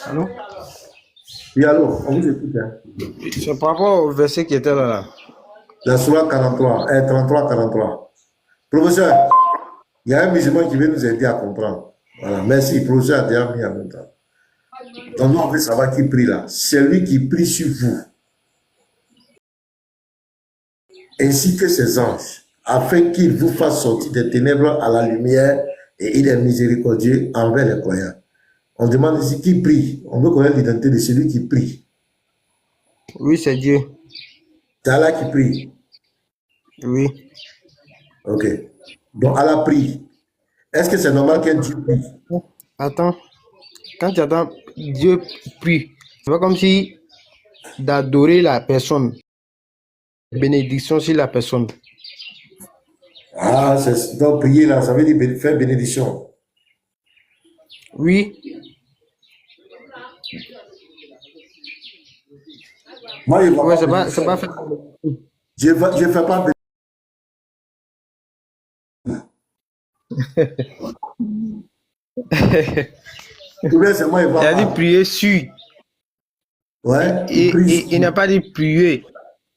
Allô? Oui, allô, on vous écoute. Hein. C'est par rapport au verset qui était là. La Sourate 43, 33, 43. Professeur, il y a un musulman qui veut nous aider à comprendre. Voilà, merci. Professeur a déjà mis en même temps. Donc, nous, on veut savoir qui prie là. C'est lui qui prie sur vous, ainsi que ses anges, afin qu'il vous fasse sortir des ténèbres à la lumière et il est miséricordieux envers les croyants. On demande ici qui prie. On veut connaître l'identité de celui qui prie. Oui, c'est Dieu. C'est Allah qui prie. Oui. Ok. Donc Allah prie. Est-ce que c'est normal qu'un Dieu prie? Attends. Quand tu attends Dieu prie, c'est pas comme si d'adorer la personne. Bénédiction sur la personne. Ah, donc prier là, ça veut dire faire bénédiction. Oui. Moi, je ne Ouais, vois pas. c'est pas fait. Je ne fais pas c'est moi, il Il a dit pas. prier sur. Ouais, Il n'a pas dit prier.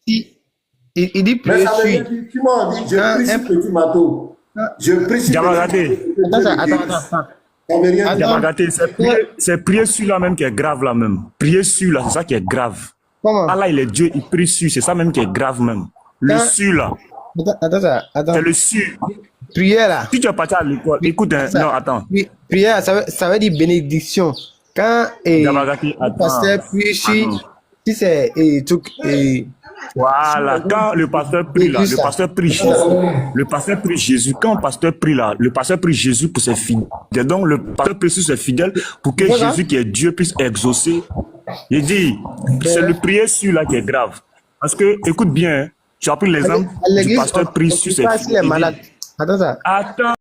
Il dit mais prier ça veut sur. dire, tu m'as dit, je prie sur petit bateau. Je prie sur Diabagaté, Attends. Ça veut rien dire. Diabagaté, c'est prier sur là même qui est grave là même. Prier sur là, c'est ça qui est grave. Comment? Allah, il est Dieu, il prie sur, c'est ça même qui est grave même. Le Quand- sur là, Attends. c'est le sur. Prière là. Si tu es parti à l'école, écoute, non, attends. Prière, ça veut dire bénédiction. Quand Diabagaté, le pasteur prie sur, si c'est Voilà, quand le pasteur prie là, le pasteur prie Jésus. Le pasteur prie Jésus. Quand le pasteur prie là, le pasteur prie Jésus pour ses fidèles. Donc le pasteur prie sur ses fidèles pour que Voilà. Jésus qui est Dieu puisse exaucer. Il dit, c'est le prier sur là qui est grave. Parce que, écoute bien, hein, tu as pris l'exemple du pasteur prie sur ses fidèles. Attends.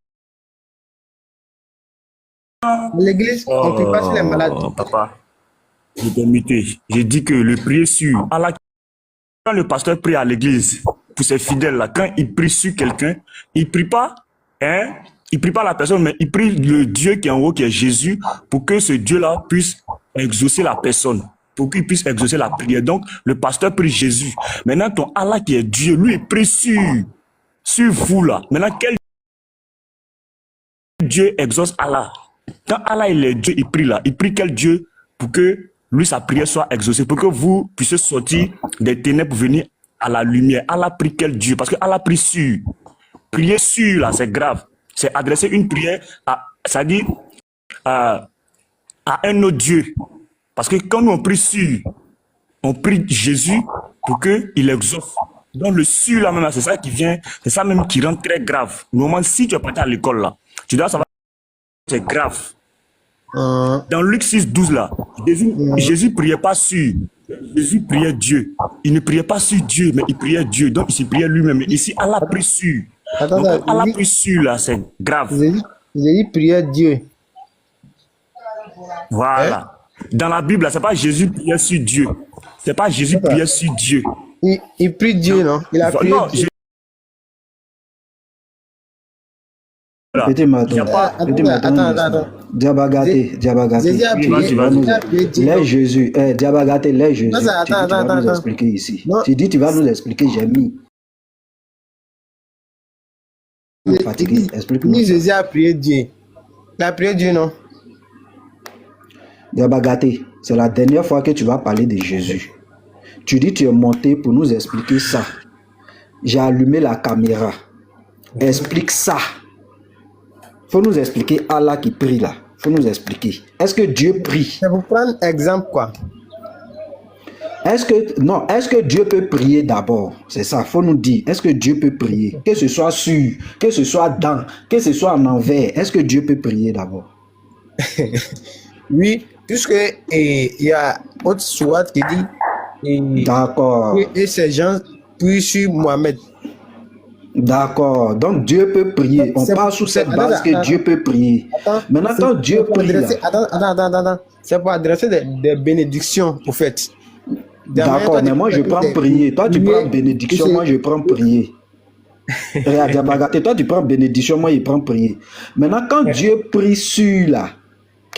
À l'église, on ne prie pas sur les malades. Papa, je t'ai muté. J'ai dit que le prier sur Allah. Quand le pasteur prie à l'église pour ses fidèles là, quand il prie sur quelqu'un, il prie pas, hein, il prie pas la personne, mais il prie le Dieu qui est en haut, qui est Jésus, pour que ce Dieu-là puisse exaucer la personne, pour qu'il puisse exaucer la prière. Donc, le pasteur prie Jésus. Maintenant, ton Allah qui est Dieu, lui, il prie sur vous là. Maintenant, quel Dieu exauce Allah? Quand Allah il est Dieu, il prie là. Il prie quel Dieu pour que lui, sa prière soit exaucée, pour que vous puissiez sortir des ténèbres pour venir à la lumière. Allah prie quel Dieu? Parce que Allah prie sur. Prier sur là, c'est grave. C'est adresser une prière c'est-à-dire à un autre Dieu. Parce que quand nous on prie sur, on prie Jésus pour qu'il exauce. Donc le sur là même, c'est ça qui vient, c'est ça même qui rend très grave. Normalement, si tu es parti à l'école là, tu dois savoir que c'est grave. Dans Luc 6, 12 là, Jésus priait pas sur. Jésus priait Dieu. Il ne priait pas sur Dieu, mais il priait Dieu. Donc il se priait lui-même. Ici, Allah prie sur. Donc Allah prie sur là, c'est grave. Jésus priait Dieu. Voilà. Dans la Bible, c'est pas Jésus priait sur Dieu. C'est pas Jésus priait sur Dieu. Il prie Dieu, non? Il a prié Non, Dieu. Petit matin. Attends. Diabagaté. Jésus a prié Dieu. Laisse Jésus. Diabagaté, laisse Jésus. Tu vas nous Attends. expliquer ici. Non. Tu dis, tu vas nous expliquer, j'ai mis. Fatigué, explique-moi. Jésus a prié Dieu. Il a prié Dieu, non? Diabagaté, c'est la dernière fois que tu vas parler de Jésus. Tu dis, tu es monté pour nous expliquer ça. J'ai allumé la caméra. Explique ça. Faut nous expliquer Allah qui prie là. Faut nous expliquer. Est-ce que Dieu prie? C'est pour prendre exemple, quoi. Est-ce que Dieu peut prier d'abord? C'est ça, faut nous dire. Est-ce que Dieu peut prier? Que ce soit sur, que ce soit dans, que ce soit en envers. Est-ce que Dieu peut prier d'abord? Oui, puisque il y a autre sourate qui dit D'accord. et ces gens prient sur Mohamed. D'accord. Donc Dieu peut prier. On part sous cette base que Dieu peut prier. Maintenant, quand Dieu prie là, Attends. C'est pour adresser des bénédictions, au fait. D'accord, mais moi je prends prier. Toi tu prends bénédiction, moi je prends prier. Regarde, Diabagaté, toi tu prends bénédiction, moi je prends prier. Maintenant, quand Dieu prie sur là,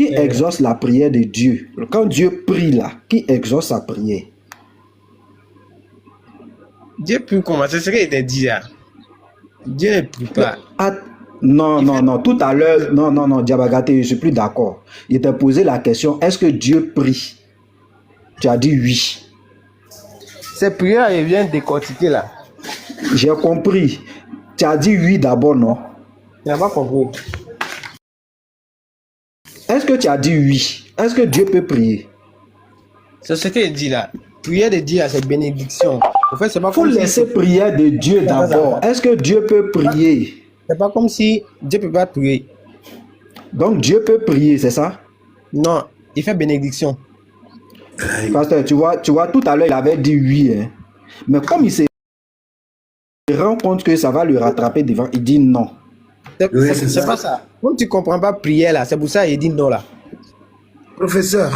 Qui exauce la prière de Dieu? Quand Dieu prie là, qui exauce sa prière? Dieu peut commencer ce qu'il était dit là. Dieu ne prie pas. Non. Tout à l'heure, non, Diabagate, je suis plus d'accord. Il t'a posé la question, est-ce que Dieu prie? Tu as dit oui. Ces prières, ils viennent décortiquer là. J'ai compris. Tu as dit oui d'abord, non? Tu n'as pas compris. Est-ce que tu as dit oui? Est-ce que Dieu peut prier? C'est ce qu'il dit là. Prière de Dieu, c'est bénédiction. En fait, c'est pas Faut comme laisser prière de Dieu d'abord. Est-ce que Dieu peut prier? C'est pas comme si Dieu peut pas prier. Donc Dieu peut prier, c'est ça? Non, il fait bénédiction. Pasteur, tu vois, tout à l'heure, il avait dit oui. Hein. Mais comme il se rend compte que ça va le rattraper devant, il dit non. C'est pas ça. Comme tu comprends pas prière là, c'est pour ça qu'il dit non là. Professeur,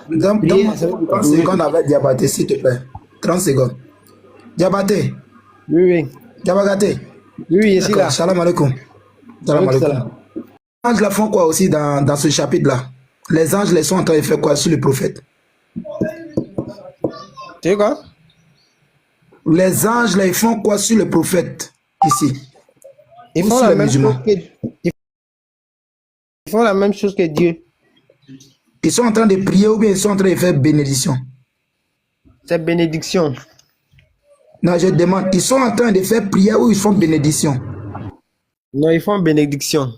donne-moi 30 secondes avec Diabaté, s'il te plaît. 30 secondes. Diabaté, Oui. Diabagate. Oui, ici là. Salam alaikum. Salam alaikum. Les anges là font quoi aussi dans ce chapitre-là? Les anges les sont en train de faire quoi sur le prophète? Tu sais quoi? Les anges là, ils font quoi sur le prophète ici? Ils Ou font sur la les même musulmans? chose que ils font la même chose que Dieu. Ils sont en train de prier ou bien ils sont en train de faire bénédiction? C'est bénédiction. Non, je demande, ils sont en train de faire prière ou ils font bénédiction? Non, ils font bénédiction.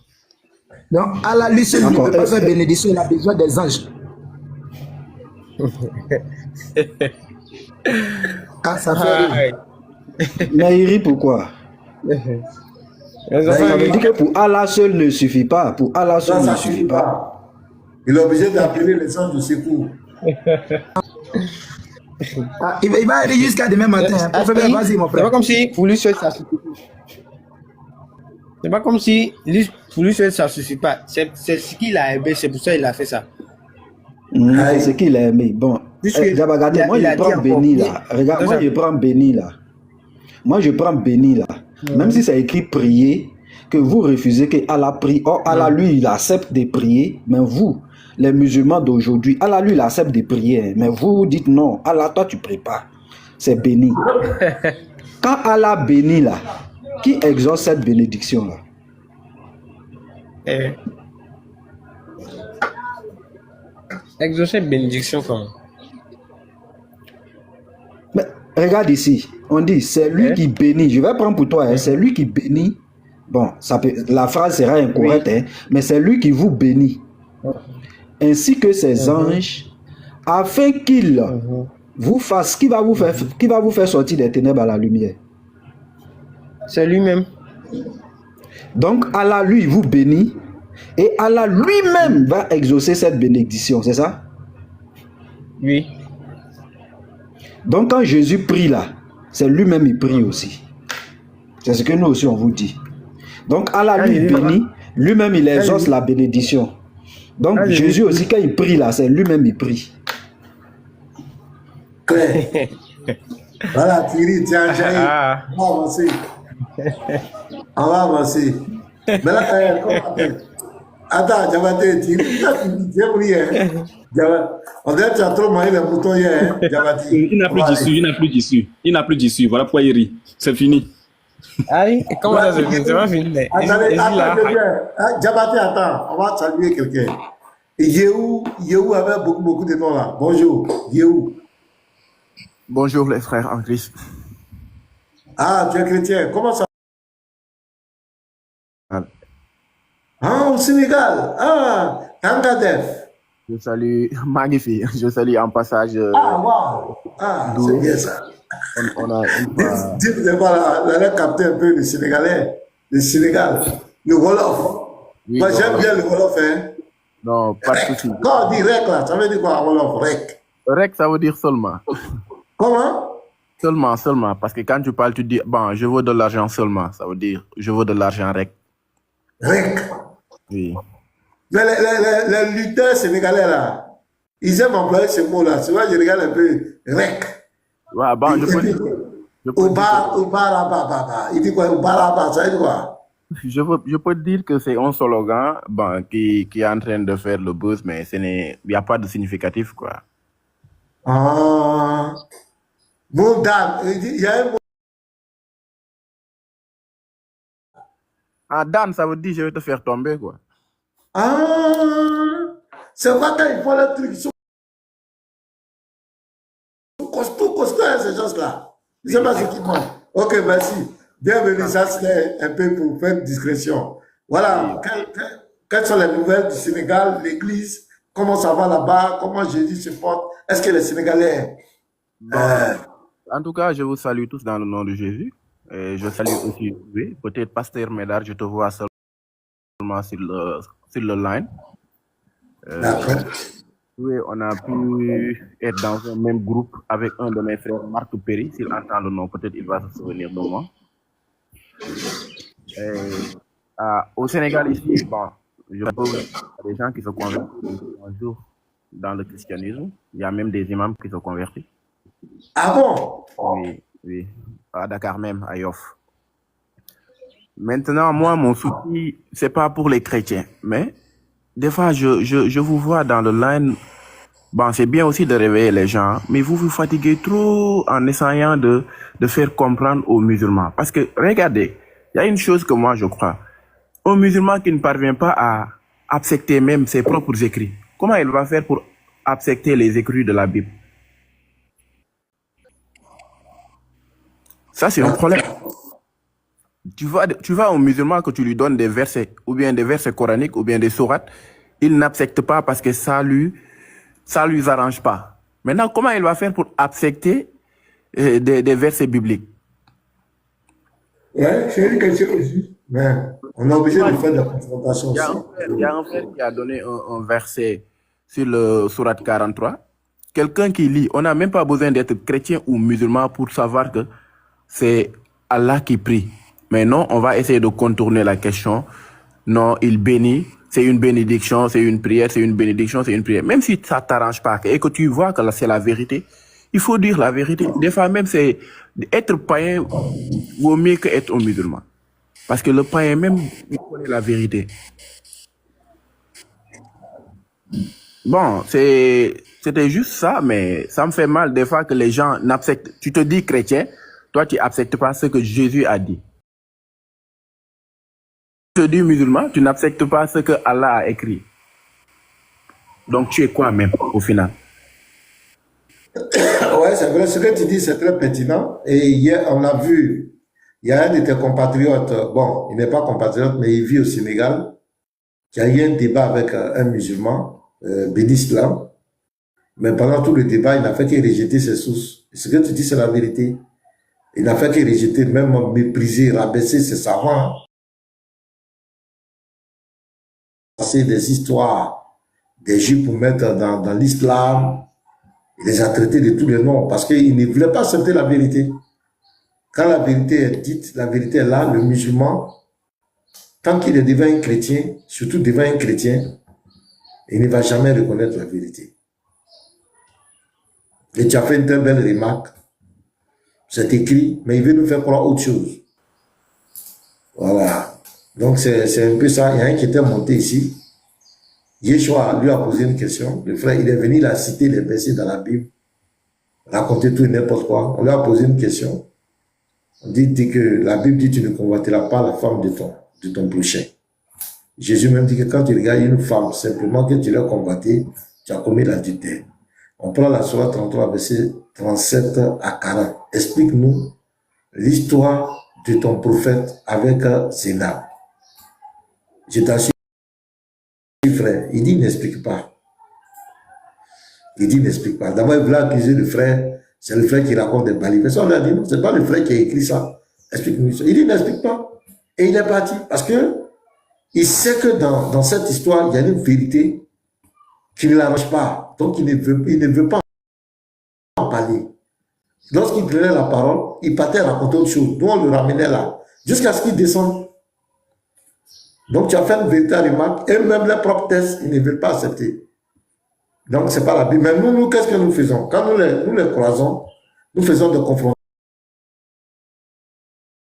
Donc, Allah lui seul ne peut pas faire bénédiction, il a besoin des anges. Ah, ça fait rire. Mais il rit pourquoi? Ça veut dire que pour Allah seul ne suffit pas. Pour Allah seul ne suffit pas. Il est obligé d'appeler les anges de secours. Ah, il va aller jusqu'à demain matin. Hein. Prophète, vas-y, mon C'est pas frère. comme si pour lui seul ça suffit. C'est pas comme si pour lui seul ça suffit pas. C'est ce qu'il a aimé, c'est pour ça qu'il a fait ça. C'est ce qu'il a aimé. Bon, Puisque regardez, moi il a je dit prends encore, béni là. Regarde, moi je prends béni là. Moi je prends béni là. Même si c'est écrit prier, que vous refusez que Allah prie. Or, Allah lui, il accepte de prier, mais vous, les musulmans d'aujourd'hui, Allah lui, il accepte de prier. Mais vous dites non, Allah, toi tu pries pas. C'est béni. Quand Allah bénit là, qui exauce cette bénédiction là? Exaucer bénédiction comment? Mais regarde ici, on dit c'est lui qui bénit. Je vais prendre pour toi, hein, c'est lui qui bénit. Bon, la phrase sera incorrecte, hein, mais c'est lui qui vous bénit. Ainsi que ses anges, afin qu'il vous fasse, qui va vous faire sortir des ténèbres à la lumière. C'est lui-même. Donc Allah lui vous bénit et Allah lui-même va exaucer cette bénédiction, c'est ça? Oui. Donc quand Jésus prie là, c'est lui-même il prie aussi. C'est ce que nous aussi on vous dit. Donc Allah lui bénit, lui-même il exauce la bénédiction. Donc Jésus aussi quand il prie là, c'est lui-même il prie. Claire. Voilà, Thierry, tiens, on va avancer. On va avancer. Mais là, comment attends, Diabaté, Thierry, tu as pris, hein? On dirait que tu as trop mangé les moutons hier, hein, Diabaté. Il n'a plus d'issue, il n'a plus d'issue. Il n'a plus d'issue. Voilà pourquoi il rit. C'est fini. Allez, comment ça se fait? C'est pas fini. Attendez, Diabaté, attends, on va saluer quelqu'un. Yehou avait beaucoup de noms là. Bonjour, Yehou. Bonjour les frères en Christ. Ah, tu es chrétien. Comment ça? Ah, au Sénégal. Ah, Tangadef. Je salue, magnifique. Je salue en passage. Ah, waouh. Ah, c'est bien ça. On a une fois... Dites-moi, là, capter un peu le Sénégalais. Le Sénégal. Le Wolof. Oui, Moi, j'aime bien le Wolof, hein. Non, pas de souci. Quand on dit rec, là, ça veut dire quoi, Wolof? Rec. Rec, ça veut dire seulement. Comment? Seulement. Parce que quand tu parles, tu dis, bon, je veux de l'argent seulement. Ça veut dire, je veux de l'argent rec. Rec. Oui. Mais les lutteurs sénégalais, là, ils aiment employer ce mot-là. Tu vois, je regarde un peu. Rec. Ouais, bon, je peux dire. Oubarababa. Il dit quoi? Oubarababa, ça veut dire quoi? Je peux te dire que c'est un slogan bon, qui est en train de faire le buzz, mais il n'y a pas de significatif, quoi. Ah, mon dame, il y a un mot. Ah, Dan, ça veut dire je vais te faire tomber, quoi. Ah, c'est vrai quand ils font le truc, ils sont costauds, hein, ces gens-là. Je ne sais pas ce qu'ils font. Ok, merci. Bienvenue, ça c'était un peu pour faire discrétion. Voilà, quelles sont les nouvelles du Sénégal, l'église, comment ça va là-bas, comment Jésus se porte, est-ce que les Sénégalais... Bon, en tout cas, je vous salue tous dans le nom de Jésus. Et je salue aussi, oui, peut-être Pasteur Médard, je te vois seulement sur le line. D'accord. Oui, on a pu être dans un même groupe avec un de mes frères, Marc Perry. S'il entend le nom, peut-être il va se souvenir de moi. Au Sénégal, ici, bon, je peux il y a des gens qui se convertissent un jour dans le christianisme. Il y a même des imams qui se convertissent. Ah bon? Oui, oui. À Dakar même, à Yoff. Maintenant, moi, mon souci, c'est pas pour les chrétiens, mais des fois, je vous vois dans le line. Bon, c'est bien aussi de réveiller les gens, hein, mais vous vous fatiguez trop en essayant de faire comprendre aux musulmans. Parce que, regardez, il y a une chose que moi je crois. Un musulman qui ne parvient pas à accepter même ses propres écrits, comment il va faire pour accepter les écrits de la Bible? Ça, c'est un problème. Tu vas au musulman que tu lui donnes des versets, ou bien des versets coraniques, ou bien des sourates, il n'accepte pas parce que ça lui arrange pas. Maintenant, comment il va faire pour accepter des versets bibliques? Ouais, c'est une question aussi. Mais on est obligé de faire de la confrontation aussi. Il y a un frère qui a donné un verset sur le Surat 43. Quelqu'un qui lit, on n'a même pas besoin d'être chrétien ou musulman pour savoir que c'est Allah qui prie. Mais non, on va essayer de contourner la question. Non, il bénit, c'est une bénédiction, c'est une prière, c'est une bénédiction, c'est une prière. Même si ça ne t'arrange pas et que tu vois que c'est la vérité, il faut dire la vérité. Des fois même, c'est être païen vaut mieux qu'être un musulman. Parce que le païen même, il connaît la vérité. Bon, c'était juste ça, mais ça me fait mal des fois que les gens n'acceptent. Tu te dis chrétien, toi tu n'acceptes pas ce que Jésus a dit. Tu te dis musulman, tu n'acceptes pas ce que Allah a écrit. Donc tu es quoi même au final? Ouais, c'est vrai, ce que tu dis, c'est très pertinent. Et hier, on a vu, il y a un de tes compatriotes, bon, il n'est pas compatriote, mais il vit au Sénégal, qui a eu un débat avec un musulman, Ben Islam. Mais pendant tout le débat, il n'a fait que rejeter ses sources. Et ce que tu dis, c'est la vérité. Il n'a fait que rejeter, même mépriser, rabaisser ses savants. C'est des histoires des Juifs pour mettre dans l'islam. Il les a traités de tous les noms parce qu'il ne voulait pas accepter la vérité. Quand la vérité est dite, la vérité est là, le musulman, tant qu'il est devant un chrétien, surtout devant un chrétien, il ne va jamais reconnaître la vérité. Et tu as fait une très belle remarque. C'est écrit, mais il veut nous faire croire autre chose. Voilà. Donc c'est un peu ça. Il y a un qui était monté ici. Yeshua lui a posé une question. Le frère, il est venu, il a cité les versets dans la Bible, raconter tout et n'importe quoi. On lui a posé une question. On dit que la Bible dit que tu ne convoiteras pas la femme de ton prochain. Jésus même dit que quand tu regardes une femme, simplement que tu l'as convoitée, tu as commis l'adultère. On prend la Sourate 33, verset 37 à 40. Explique-nous l'histoire de ton prophète avec Zénab. Je t'assure, frère, il dit il n'explique pas. Il dit il n'explique pas. D'abord, il voulait accuser le frère, c'est le frère qui raconte des balises. Personne n'a dit non, c'est pas le frère qui a écrit ça. Explique-nous ça. Il dit il n'explique pas. Et il est parti parce que il sait que dans cette histoire, il y a une vérité qui ne l'arrange pas. Donc, il ne veut pas en parler. Lorsqu'il prenait la parole, il partait raconter autre chose. Donc, on le ramenait là, jusqu'à ce qu'il descende. Donc, tu as fait une véritable remarque, et même les propres tests, ils ne veulent pas accepter. Donc, ce n'est pas la Bible. Mais nous qu'est-ce que nous faisons? Quand nous les croisons, nous faisons des confrontations.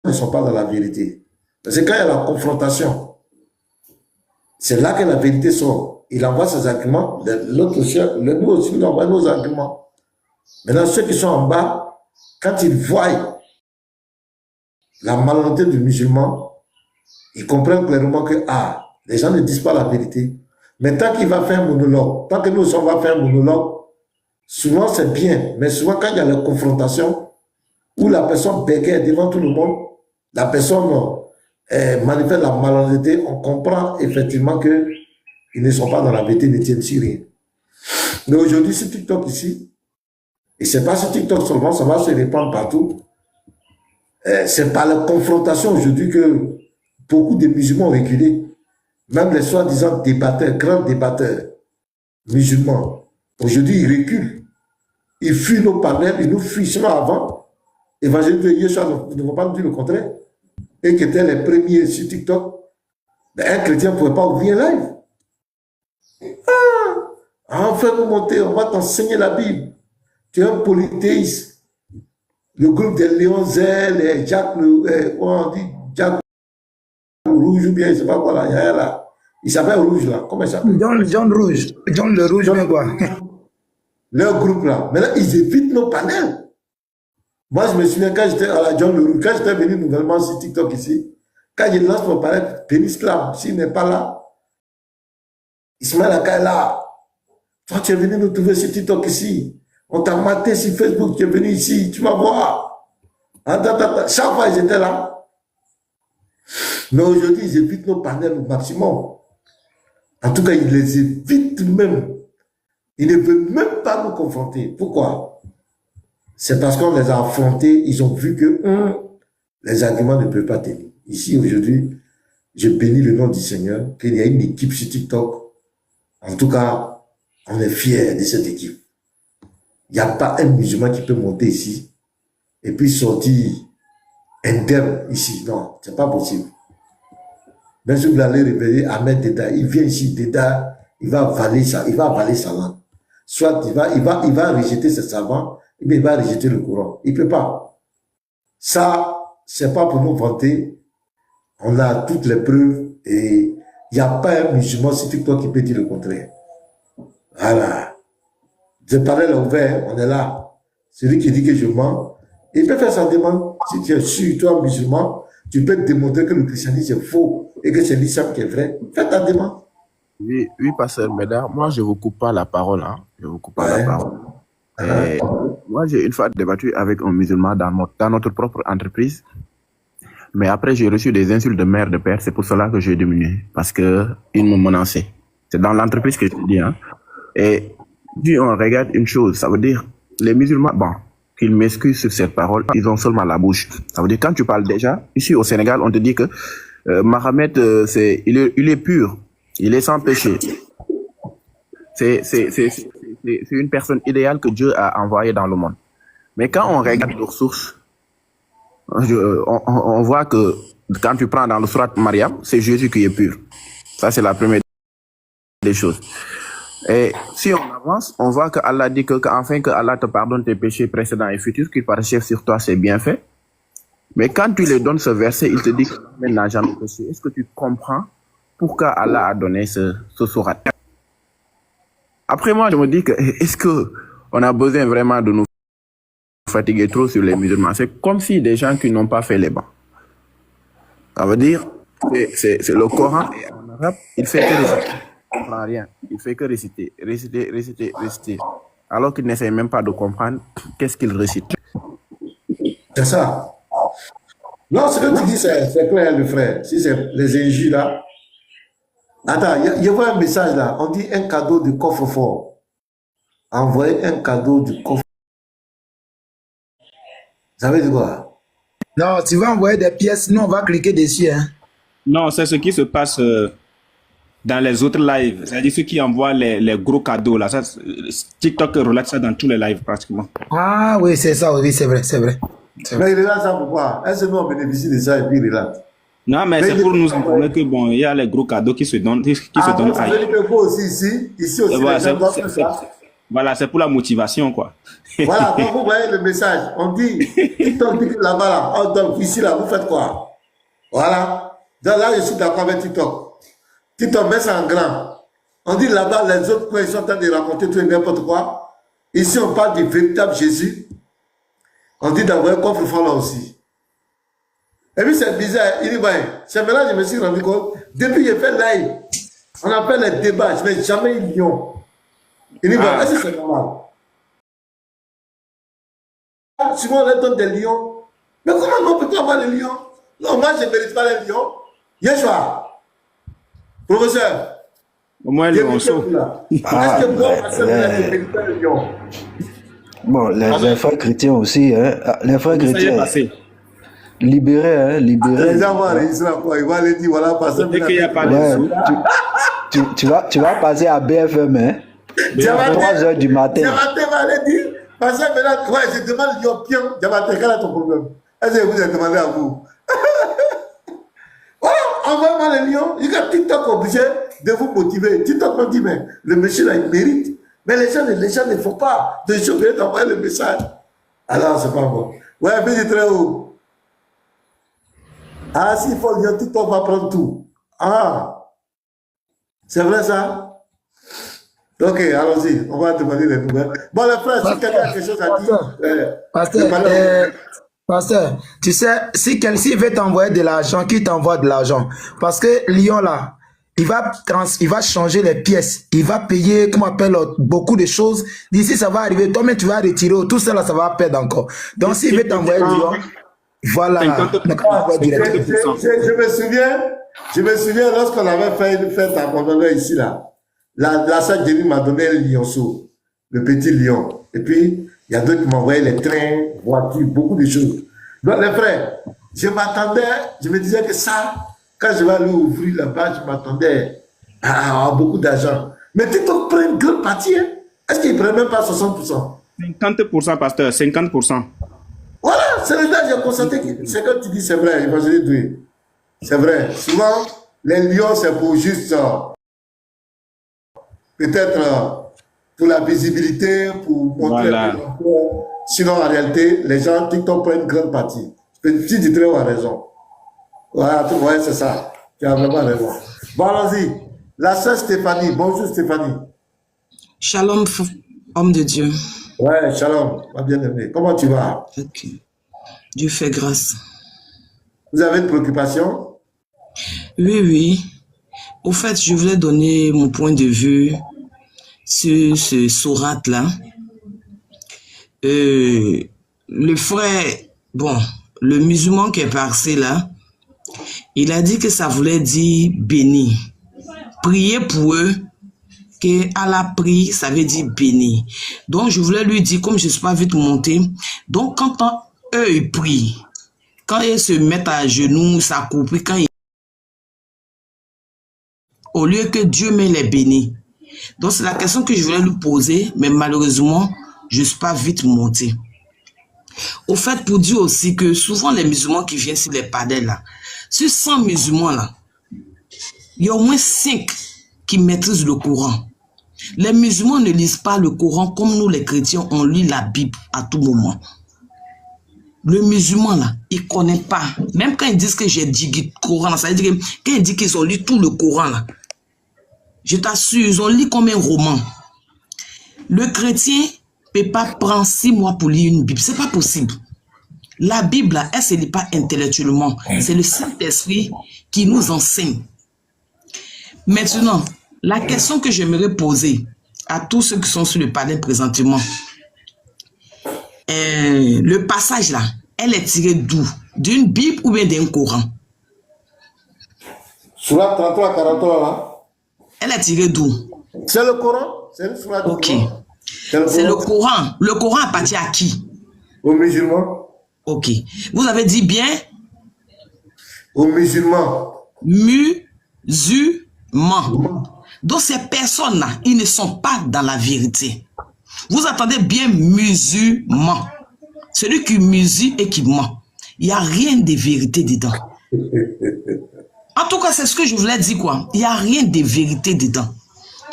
Ils ne sont pas dans la vérité. C'est quand il y a la confrontation. C'est là que la vérité sort. Il envoie ses arguments, l'autre aussi, nous aussi, nous envoie nos arguments. Maintenant, ceux qui sont en bas, quand ils voient la malhonnêteté du musulman, ils comprennent clairement que, les gens ne disent pas la vérité. Mais tant qu'il va faire un monologue, tant que nous aussi on va faire un monologue, souvent c'est bien, mais souvent quand il y a la confrontation, où la personne bégaye devant tout le monde, la personne manifeste la malhonnêteté, on comprend effectivement que ils ne sont pas dans la vérité, ils ne tiennent sur rien. Mais aujourd'hui, ce TikTok ici, et c'est pas ce TikTok seulement, ça va se répandre partout. C'est par la confrontation aujourd'hui que beaucoup de musulmans ont reculé. Même les soi-disant débatteurs, grands débatteurs musulmans, aujourd'hui ils reculent. Ils fuient nos panels, ils nous fuient. Sinon avant, évangélistes de Yeshua ne vont pas nous dire le contraire. Et qui étaient les premiers sur TikTok, un chrétien ne pouvait pas ouvrir un live. Enfin, vous montez, on va t'enseigner la Bible. Tu es un polythéiste. Le groupe des Léon Zell, et Jack, on dit Jack Rouge ou bien, je ne sais pas quoi là, il y a là. Il s'appelle Rouge là. Comment il s'appelle? John Rouge. John le Rouge, mais quoi? Leur groupe là. Maintenant, ils évitent nos panels. Moi, je me souviens quand j'étais à la John le Rouge, quand j'étais venu nouvellement sur TikTok ici, quand je lance mon panel, Pénis Clam, s'il n'est pas là, Ismaël Aka est là. Toi, tu es venu nous trouver sur TikTok ici. On t'a maté sur Facebook, tu es venu ici, tu vas voir. Chaque fois, ils étaient là. Mais aujourd'hui, ils évitent nos panels au maximum. En tout cas, ils les évitent même. Ils ne veulent même pas nous confronter. Pourquoi? C'est parce qu'on les a affrontés, ils ont vu que les arguments ne peuvent pas tenir. Ici, aujourd'hui, je bénis le nom du Seigneur, qu'il y a une équipe sur TikTok. En tout cas, on est fiers de cette équipe. Il n'y a pas un musulman qui peut monter ici et puis sortir indemne ici. Non, c'est pas possible. Même si vous allez révéler Ahmed Deda, il vient ici, Deda, il va avaler ça, il va avaler sa langue. Soit il va rejeter ses savants, mais il va rejeter le Coran. Il ne peut pas. Ça, c'est pas pour nous vanter. On a toutes les preuves et il n'y a pas un musulman sur TikTok qui peut dire le contraire. Voilà. Je parlais l'ouvert, on est là. Celui qui dit que je mens, il peut faire sa demande. Si tu es sûr, toi, musulman, tu peux te démontrer que le christianisme est faux et que c'est l'islam qui est vrai. Fais ta demande. Oui, pasteur Médard, moi je ne vous coupe pas la parole. Hein. Je vous coupe pas la parole. Et moi, j'ai une fois débattu avec un musulman dans notre propre entreprise. Mais après, j'ai reçu des insultes de mère, de père. C'est pour cela que j'ai diminué. Parce qu'il me menaçait. C'est dans l'entreprise que je dis. Hein. Et puis, on regarde une chose. Ça veut dire, les musulmans, bon, qu'ils m'excusent sur cette parole, ils ont seulement la bouche. Ça veut dire, quand tu parles déjà, ici au Sénégal, on te dit que Mahomet, il est pur. Il est sans péché. C'est une personne idéale que Dieu a envoyée dans le monde. Mais quand on regarde leurs sources, on voit que quand tu prends dans le Surat Mariam, c'est Jésus qui est pur. Ça, c'est la première des choses. Et si on avance, on voit que Allah dit qu'enfin que Allah te pardonne tes péchés précédents et futurs, qu'il parachève sur toi ses bienfaits. Mais quand tu lui donnes ce verset, il te dit que tu n'as jamais péché. Est-ce que tu comprends pourquoi Allah a donné ce Surat? Après moi, je me dis que est-ce que on a besoin vraiment de nous fatiguer trop sur les musulmans? C'est comme si des gens qui n'ont pas fait les bancs. Ça veut dire, c'est le Coran et en arabe, il fait que réciter. Il ne comprend rien. Il fait que réciter. Alors qu'il n'essaie même pas de comprendre qu'est-ce qu'il récite. C'est ça. Non, ce que tu dis, c'est clair, le frère. Si c'est les injures là. Attends, il y a un message là. On dit un cadeau du coffre-fort. Envoyer un cadeau du coffre. Ça veut dire quoi? Non, tu vas envoyer des pièces, nous on va cliquer dessus. Hein. Non, c'est ce qui se passe dans les autres lives. C'est-à-dire ceux qui envoient les gros cadeaux là. Ça, TikTok relate ça dans tous les lives pratiquement. Ah oui, c'est ça, oui, c'est vrai. Mais il relate ça pourquoi? Est-ce que nous on bénéficie de ça et puis il relate? Non, mais c'est pour nous informer que bon, il y a les gros cadeaux qui se donnent. Ça veut dire que vous aussi ici aussi, voilà, les gens doivent faire ça. Voilà, c'est pour la motivation, quoi. Voilà, quand vous voyez le message, on dit, TikTok dit que là-bas, là, donc ici, là, vous faites quoi? Voilà. Donc là, je suis d'accord avec TikTok. TikTok met ça en grand. On dit là-bas, les autres coins, ils sont en train de raconter tout et n'importe quoi. Ici, on parle du véritable Jésus. On dit d'envoyer un coffre-fort là aussi. Et puis c'est bizarre, il dit, ouais, c'est maintenant que je me suis rendu compte, depuis que j'ai fait live, on appelle les débats, je ne mets jamais une lion. Il dit, ouais, est-ce que c'est normal? Souvent, on leur donne des lions. Mais comment on peut pas avoir des lions? Non, moi, je ne mérite pas les lions. Yeshua, professeur, Au moins, le morceau. est-ce que moi, je mérite pas les lions? Bon, les frères chrétiens aussi, hein. Les frères Ça y est chrétiens, passé. libérés, hein, libérés. Les gens vont enregistrer quoi? Ils vont aller dire, voilà, passer. Dès qu'il n'y a pas de Ouais, sous. tu vas passer à BFM, hein. À 3 heures du matin. Diabaté va aller dire, parce que maintenant, ouais, je demande lion pion. Diabaté, quel est ton problème? Est-ce que vous avez demandé à vous? Voilà, envoyez-moi les lions. Il y a TikTok obligé de vous motiver. TikTok me dit, mais le monsieur là, il mérite. Mais les gens ne font pas. De choquer d'envoyer le message. Alors, c'est pas bon. Ouais, mais c'est très haut. Ah, s'il faut le lion, TikTok va prendre tout. Ah, c'est vrai ça? Ok, allons-y. On va demander les nouvelles. Bon, les frères, si quelqu'un a quelque chose à dire. Pasteur, tu sais, si quelqu'un veut t'envoyer de l'argent, qui t'envoie de l'argent? Parce que Lyon là, il va changer les pièces, il va payer, comment on appelle, beaucoup de choses. D'ici, ça va arriver, toi-même tu vas retirer, tout ça là, ça va perdre encore. Donc, s'il veut t'envoyer Lyon, voilà. 50%. Je me souviens lorsqu'on avait fait une fête à Mondonnet ici là. La sœur Jenny m'a donné un lionceau, le petit lion. Et puis, il y a d'autres qui m'envoyaient les trains, voitures, beaucoup de choses. Donc, les frères, je m'attendais, je me disais que ça, quand je vais aller ouvrir là-bas, je m'attendais à beaucoup d'argent. Mais TikTok prend une grande partie, hein? Est-ce qu'il ne prend même pas 60%? 50%, pasteur, 50%. Voilà, c'est le gars, j'ai constaté que c'est quand tu dis c'est vrai, je vais dire oui. C'est vrai. Souvent, les lions, c'est pour juste, peut-être, pour la visibilité, pour montrer. Voilà. Sinon, en réalité, les gens, TikTok prennent une grande partie. Petit Ditré a raison. Voilà, tu vois, c'est ça. Tu as vraiment raison. Bon, allons-y. La sœur Stéphanie. Bonjour Stéphanie. Shalom, homme de Dieu. Ouais, shalom, ma bien-aimée. Comment tu vas? Ok. Dieu fait grâce. Vous avez une préoccupation? Oui, oui. Au fait, je voulais donner mon point de vue sur ce sourate-là. Le frère, bon, le musulman qui est passé là, il a dit que ça voulait dire béni. Prier pour eux, que Allah prie, ça veut dire béni. Donc, je voulais lui dire, comme je ne suis pas vite monté, donc quand eux ils prient, quand ils se mettent à genoux, s'accoupent, quand ils... au lieu que Dieu me les bénit. Donc, c'est la question que je voulais lui poser, mais malheureusement, je ne suis pas vite monté. Au fait, pour dire aussi que souvent les musulmans qui viennent sur les padels là, sur 100 musulmans là, il y a au moins 5 qui maîtrisent le Coran. Les musulmans ne lisent pas le Coran comme nous les chrétiens, on lit la Bible à tout moment. Le musulman là, il ne connaît pas. Même quand ils disent que j'ai dit le Coran là, ça veut dire que quand ils disent qu'ils ont lu tout le Coran là, je t'assure, ils ont lu comme un roman. Le chrétien ne peut pas prendre 6 mois pour lire une Bible. Ce n'est pas possible. La Bible, elle ne se lit pas intellectuellement. C'est le Saint-Esprit qui nous enseigne. Maintenant, la question que j'aimerais poser à tous ceux qui sont sur le panel présentement, le passage là, elle est tirée d'où? D'une Bible ou bien d'un Coran? Surat 33, 43 là. Elle est tirée d'où? C'est le Coran. C'est le surat du Ok. Coran. C'est le Coran. Le Coran appartient à qui? Aux musulmans. Ok. Vous avez dit bien? Aux musulmans. Musulmans. Donc ces personnes-là, ils ne sont pas dans la vérité. Vous attendez bien musulman. Celui qui musule et qui ment. Il n'y a rien de vérité dedans. En tout cas, c'est ce que je voulais dire quoi. Il n'y a rien de vérité dedans.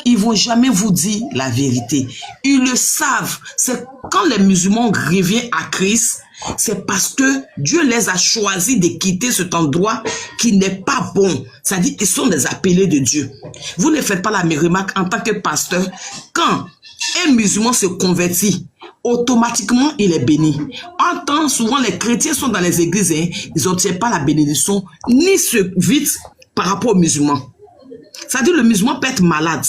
Ils ne vont jamais vous dire la vérité. Ils le savent. C'est quand les musulmans reviennent à Christ, c'est parce que Dieu les a choisis de quitter cet endroit qui n'est pas bon. C'est-à-dire qu'ils sont des appelés de Dieu. Vous ne faites pas la remarque en tant que pasteur, quand un musulman se convertit, automatiquement il est béni. En temps, souvent les chrétiens sont dans les églises, hein, ils n'obtiennent pas la bénédiction, ni se vite par rapport aux musulmans. C'est-à-dire le musulman peut être malade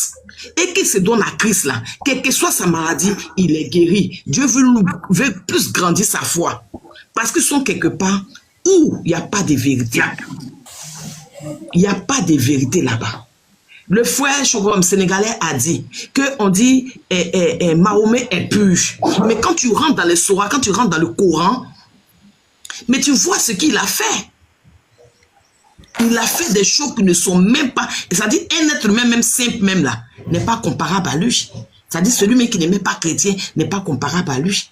et qu'il se donne à Christ là, quelle que soit sa maladie, il est guéri. Dieu veut plus grandir sa foi parce qu'ils sont quelque part où il n'y a pas de vérité. Il n'y a pas de vérité là-bas. Le frère Chogom sénégalais a dit qu'on dit Mahomet est pur. Mais quand tu rentres dans le Sourate, quand tu rentres dans le Coran, mais tu vois ce qu'il a fait. Il a fait des choses qui ne sont même pas... C'est-à-dire un être humain, même simple même là, n'est pas comparable à lui. C'est-à-dire celui qui n'est même pas chrétien n'est pas comparable à lui.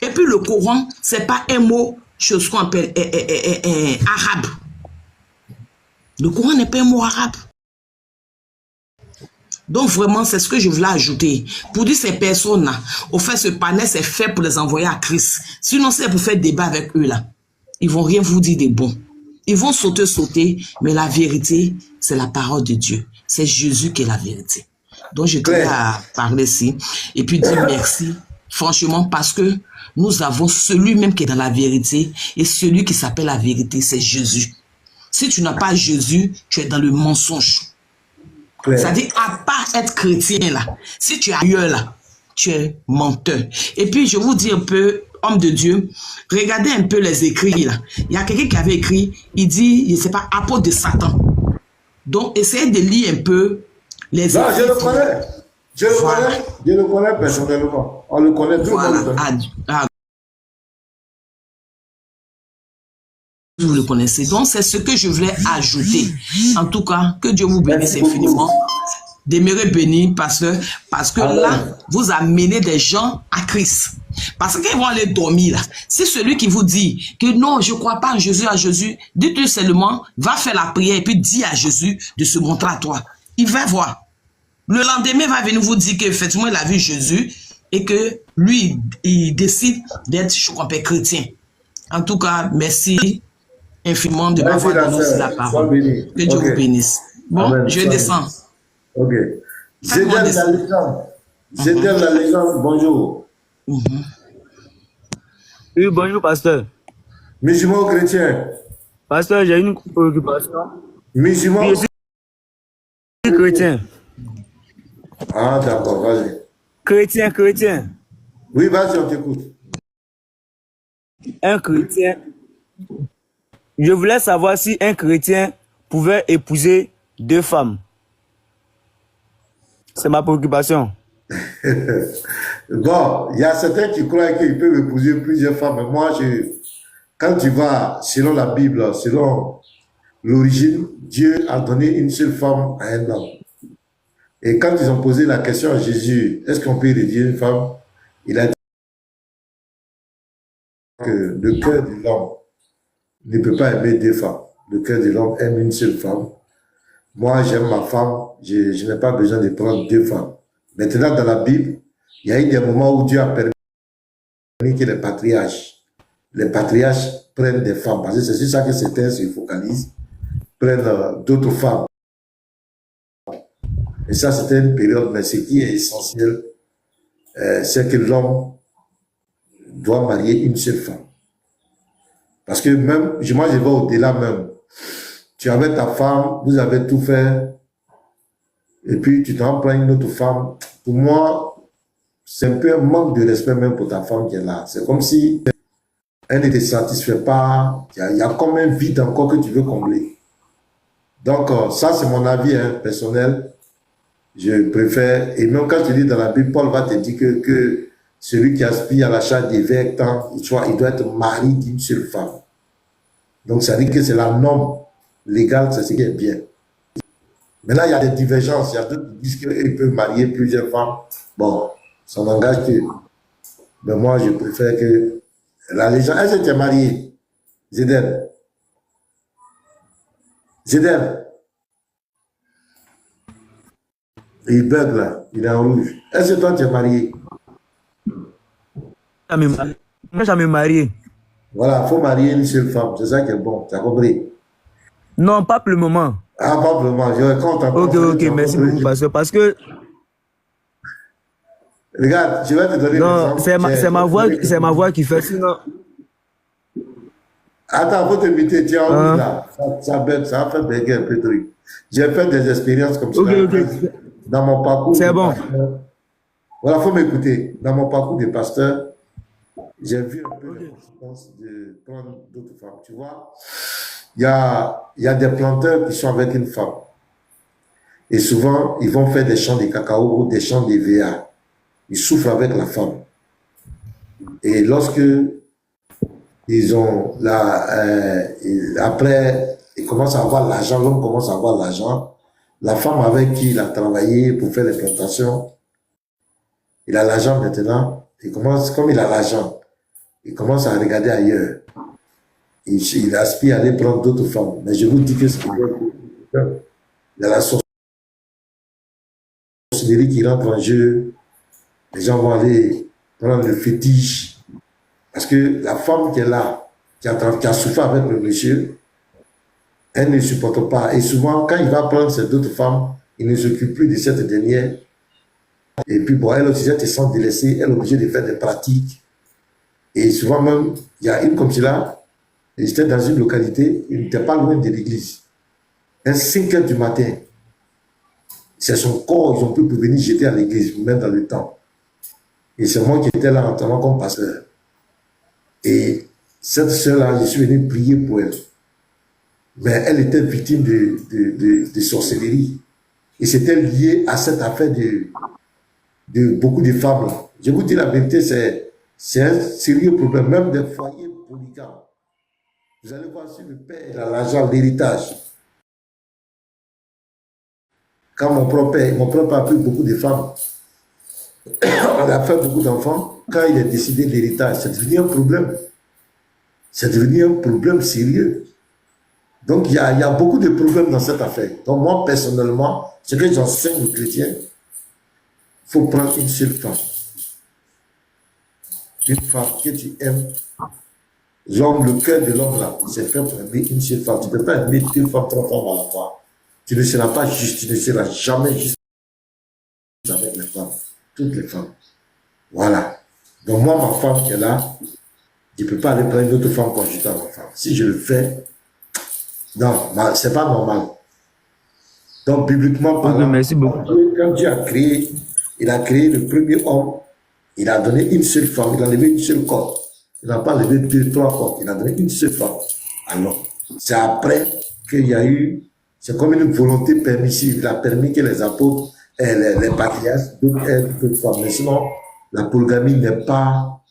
Et puis le Coran, ce n'est pas un mot, chose qu'on appelle arabe. Le Coran n'est pas un mot arabe. Donc vraiment, c'est ce que je voulais ajouter. Pour dire ces personnes-là, au fait, ce panel, c'est fait pour les envoyer à Christ. Sinon, c'est pour faire débat avec eux là. Ils vont rien vous dire de bon. Ils vont sauter, mais la vérité, c'est la parole de Dieu. C'est Jésus qui est la vérité. Donc, je tenais à parler ici et puis dire merci, franchement, parce que nous avons celui même qui est dans la vérité et celui qui s'appelle la vérité, c'est Jésus. Si tu n'as pas Jésus, tu es dans le mensonge. C'est-à-dire, à part être chrétien là, si tu es ailleurs là, tu es menteur. Et puis, je vous dis un peu, homme de Dieu, regardez un peu les écrits là. Il y a quelqu'un qui avait écrit, il dit, je ne sais pas, apôtre de Satan. Donc, essayez de lire un peu les écrits. Non, je le connais. Je le connais personnellement. On le connaît, tout le monde. Vous le connaissez. Donc, c'est ce que je voulais ajouter. En tout cas, que Dieu vous bénisse infiniment. Demeurez bénis parce que là, vous amenez des gens à Christ. Parce qu'ils vont aller dormir là. C'est celui qui vous dit que non, je ne crois pas en Jésus, à Jésus. Dites-lui seulement, va faire la prière et puis dis à Jésus de se montrer à toi. Il va voir. Le lendemain, il va venir vous dire qu'effectivement, il a vu Jésus et que lui, il décide d'être, je crois, chrétien. En tout cas, merci infiniment de m'avoir donné aussi la parole. Que Dieu vous bénisse. Bon, amen. Je descends. Ok. Zedel la légende. Zedel la légende, bonjour. Oui, bonjour, pasteur. Musulman ou chrétien? Pasteur, j'ai une préoccupation. Musulman? Oui, je suis chrétien. Ah, d'accord, vas-y. Chrétien. Oui, vas-y, on t'écoute. Un chrétien. Je voulais savoir si un chrétien pouvait épouser deux femmes. C'est ma préoccupation. Bon, il y a certains qui croient qu'ils peuvent épouser plusieurs femmes. Mais moi, quand tu vas, selon la Bible, selon l'origine, Dieu a donné une seule femme à un homme. Et quand ils ont posé la question à Jésus, est-ce qu'on peut rédiger une femme? Il a dit que le cœur de l'homme ne peut pas aimer deux femmes. Le cœur de l'homme aime une seule femme. Moi, j'aime ma femme, je n'ai pas besoin de prendre deux femmes. Maintenant, dans la Bible, il y a eu des moments où Dieu a permis que les patriarches prennent des femmes. Parce que c'est sur ça que certains se focalisent, prennent d'autres femmes. Et ça, c'était une période, mais ce qui est essentiel, c'est que l'homme doit marier une seule femme. Parce que même, moi, je vais au-delà même. Tu avais ta femme, vous avez tout fait, et puis tu t'en prends une autre femme. Pour moi, c'est un peu un manque de respect même pour ta femme qui est là. C'est comme si elle ne te satisfait pas. Il y a comme un vide encore que tu veux combler. Donc, ça, c'est mon avis personnel. Je préfère, et même quand tu lis dans la Bible, Paul va te dire que celui qui aspire à l'achat d'évêque, il doit être mari d'une seule femme. Donc, ça dit que c'est la norme légale, c'est ce qui est bien. Mais là, il y a des divergences. Il y a d'autres qui disent qu'ils peuvent marier plusieurs femmes. Bon, ça n'engage que. Mais moi, je préfère que la légende. Est-ce que tu es marié, Zedel? Il bug là, il est en rouge. Est-ce que toi tu es marié? Moi, je vais me marier. Voilà, il faut marier une seule femme. C'est ça qui est bon. Tu as compris? Non, pas pour le moment. Ah, pas vraiment. Je compte en Ok, merci beaucoup, pasteur. Parce que, Regarde, je vais te donner non, l'exemple. c'est ma voix qui fait. Sinon, Attends, faut t'inviter. Tiens, Hein? là. Ça va faire béguer un peu de truc. J'ai fait des expériences comme ça. Ok. Dans mon parcours. C'est de bon. pasteur. Voilà, faut m'écouter. Dans mon parcours de pasteur, j'ai vu un peu les conséquences de prendre d'autres femmes. Tu vois, il y a des planteurs qui sont avec une femme. Et souvent, ils vont faire des champs de cacao ou des champs de VA. Ils souffrent avec la femme. Et lorsque ils ont après, ils commencent à avoir l'argent, l'homme commence à avoir l'argent. La femme avec qui il a travaillé pour faire les plantations, il a l'argent maintenant. Comme il a l'argent, il commence à regarder ailleurs. Il aspire à aller prendre d'autres femmes. Mais je vous dis que c'est il y a la sorcellerie qui rentre en jeu. Les gens vont aller prendre le fétiche. Parce que la femme qui est là, qui a souffert avec le monsieur, elle ne supporte pas. Et souvent, quand il va prendre ces d'autres femmes, il ne s'occupe plus de cette dernière. Et puis, bon, elle aussi, elle se sent délaissée, elle est obligée de faire des pratiques. Et souvent même, il y a une comme cela, j'étais dans une localité, il n'était pas loin de l'église. À 5 heures du matin, c'est son corps, ils ont pu venir jeter à l'église, même dans le temps. Et c'est moi qui étais là en tant comme pasteur. Et cette sœur-là, je suis venu prier pour elle. Mais elle était victime de sorcellerie. Et c'était lié à cette affaire de beaucoup de femmes. Je vous dis la vérité, c'est un sérieux problème, même des foyers polygames. Vous allez voir si le père a l'argent, l'héritage. Quand mon propre père a pris beaucoup de femmes, on a fait beaucoup d'enfants, quand il est décidé de l'héritage, c'est devenu un problème. C'est devenu un problème sérieux. Donc il y a beaucoup de problèmes dans cette affaire. Donc moi, personnellement, ce que j'enseigne aux chrétiens, il faut prendre une seule femme. Une femme que tu aimes. L'homme, le cœur de l'homme là, c'est fait pour aimer une seule femme. Tu ne peux pas aimer deux femmes, trois femmes à la fois. Tu ne seras pas juste, tu ne seras jamais juste avec les femmes. Toutes les femmes. Voilà. Donc moi, ma femme qui est là, je ne peux pas aller prendre une autre femme conjugale à ma femme. Si je le fais, non, c'est pas normal. Donc, bibliquement parlant, merci beaucoup. quand Dieu a créé, il a créé le premier homme, il a donné une seule femme, il a levé une seule corde. Il n'a pas levé deux, trois cordes, il a donné une seule femme à l'homme. C'est après qu'il y a eu, c'est comme une volonté permissive, il a permis que les apôtres et les patriarches aient d'autres femmes. Mais sinon, la polygamie n'est pas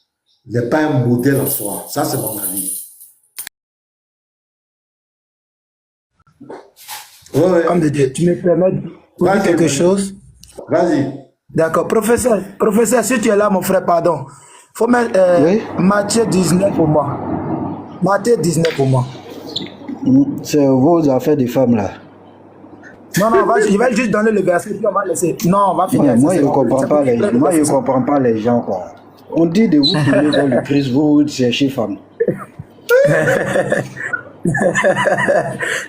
un modèle en soi. Ça, c'est mon avis. Ouais. Homme de Dieu, tu me permets de dire quelque chose? Vas-y. D'accord. Professeur, si tu es là, mon frère, pardon. Faut mettre Oui. Matthieu 19 pour moi. Matthieu 19 pour moi. C'est vos affaires de femmes là. Non, je vais juste donner le verset, puis on va laisser. Non, on va finir. Ouais, moi, je ne comprends pas les gens. Moi, je comprends pas les gens, quoi. On dit de vous tourner vers le Christ, vous cherchez femme.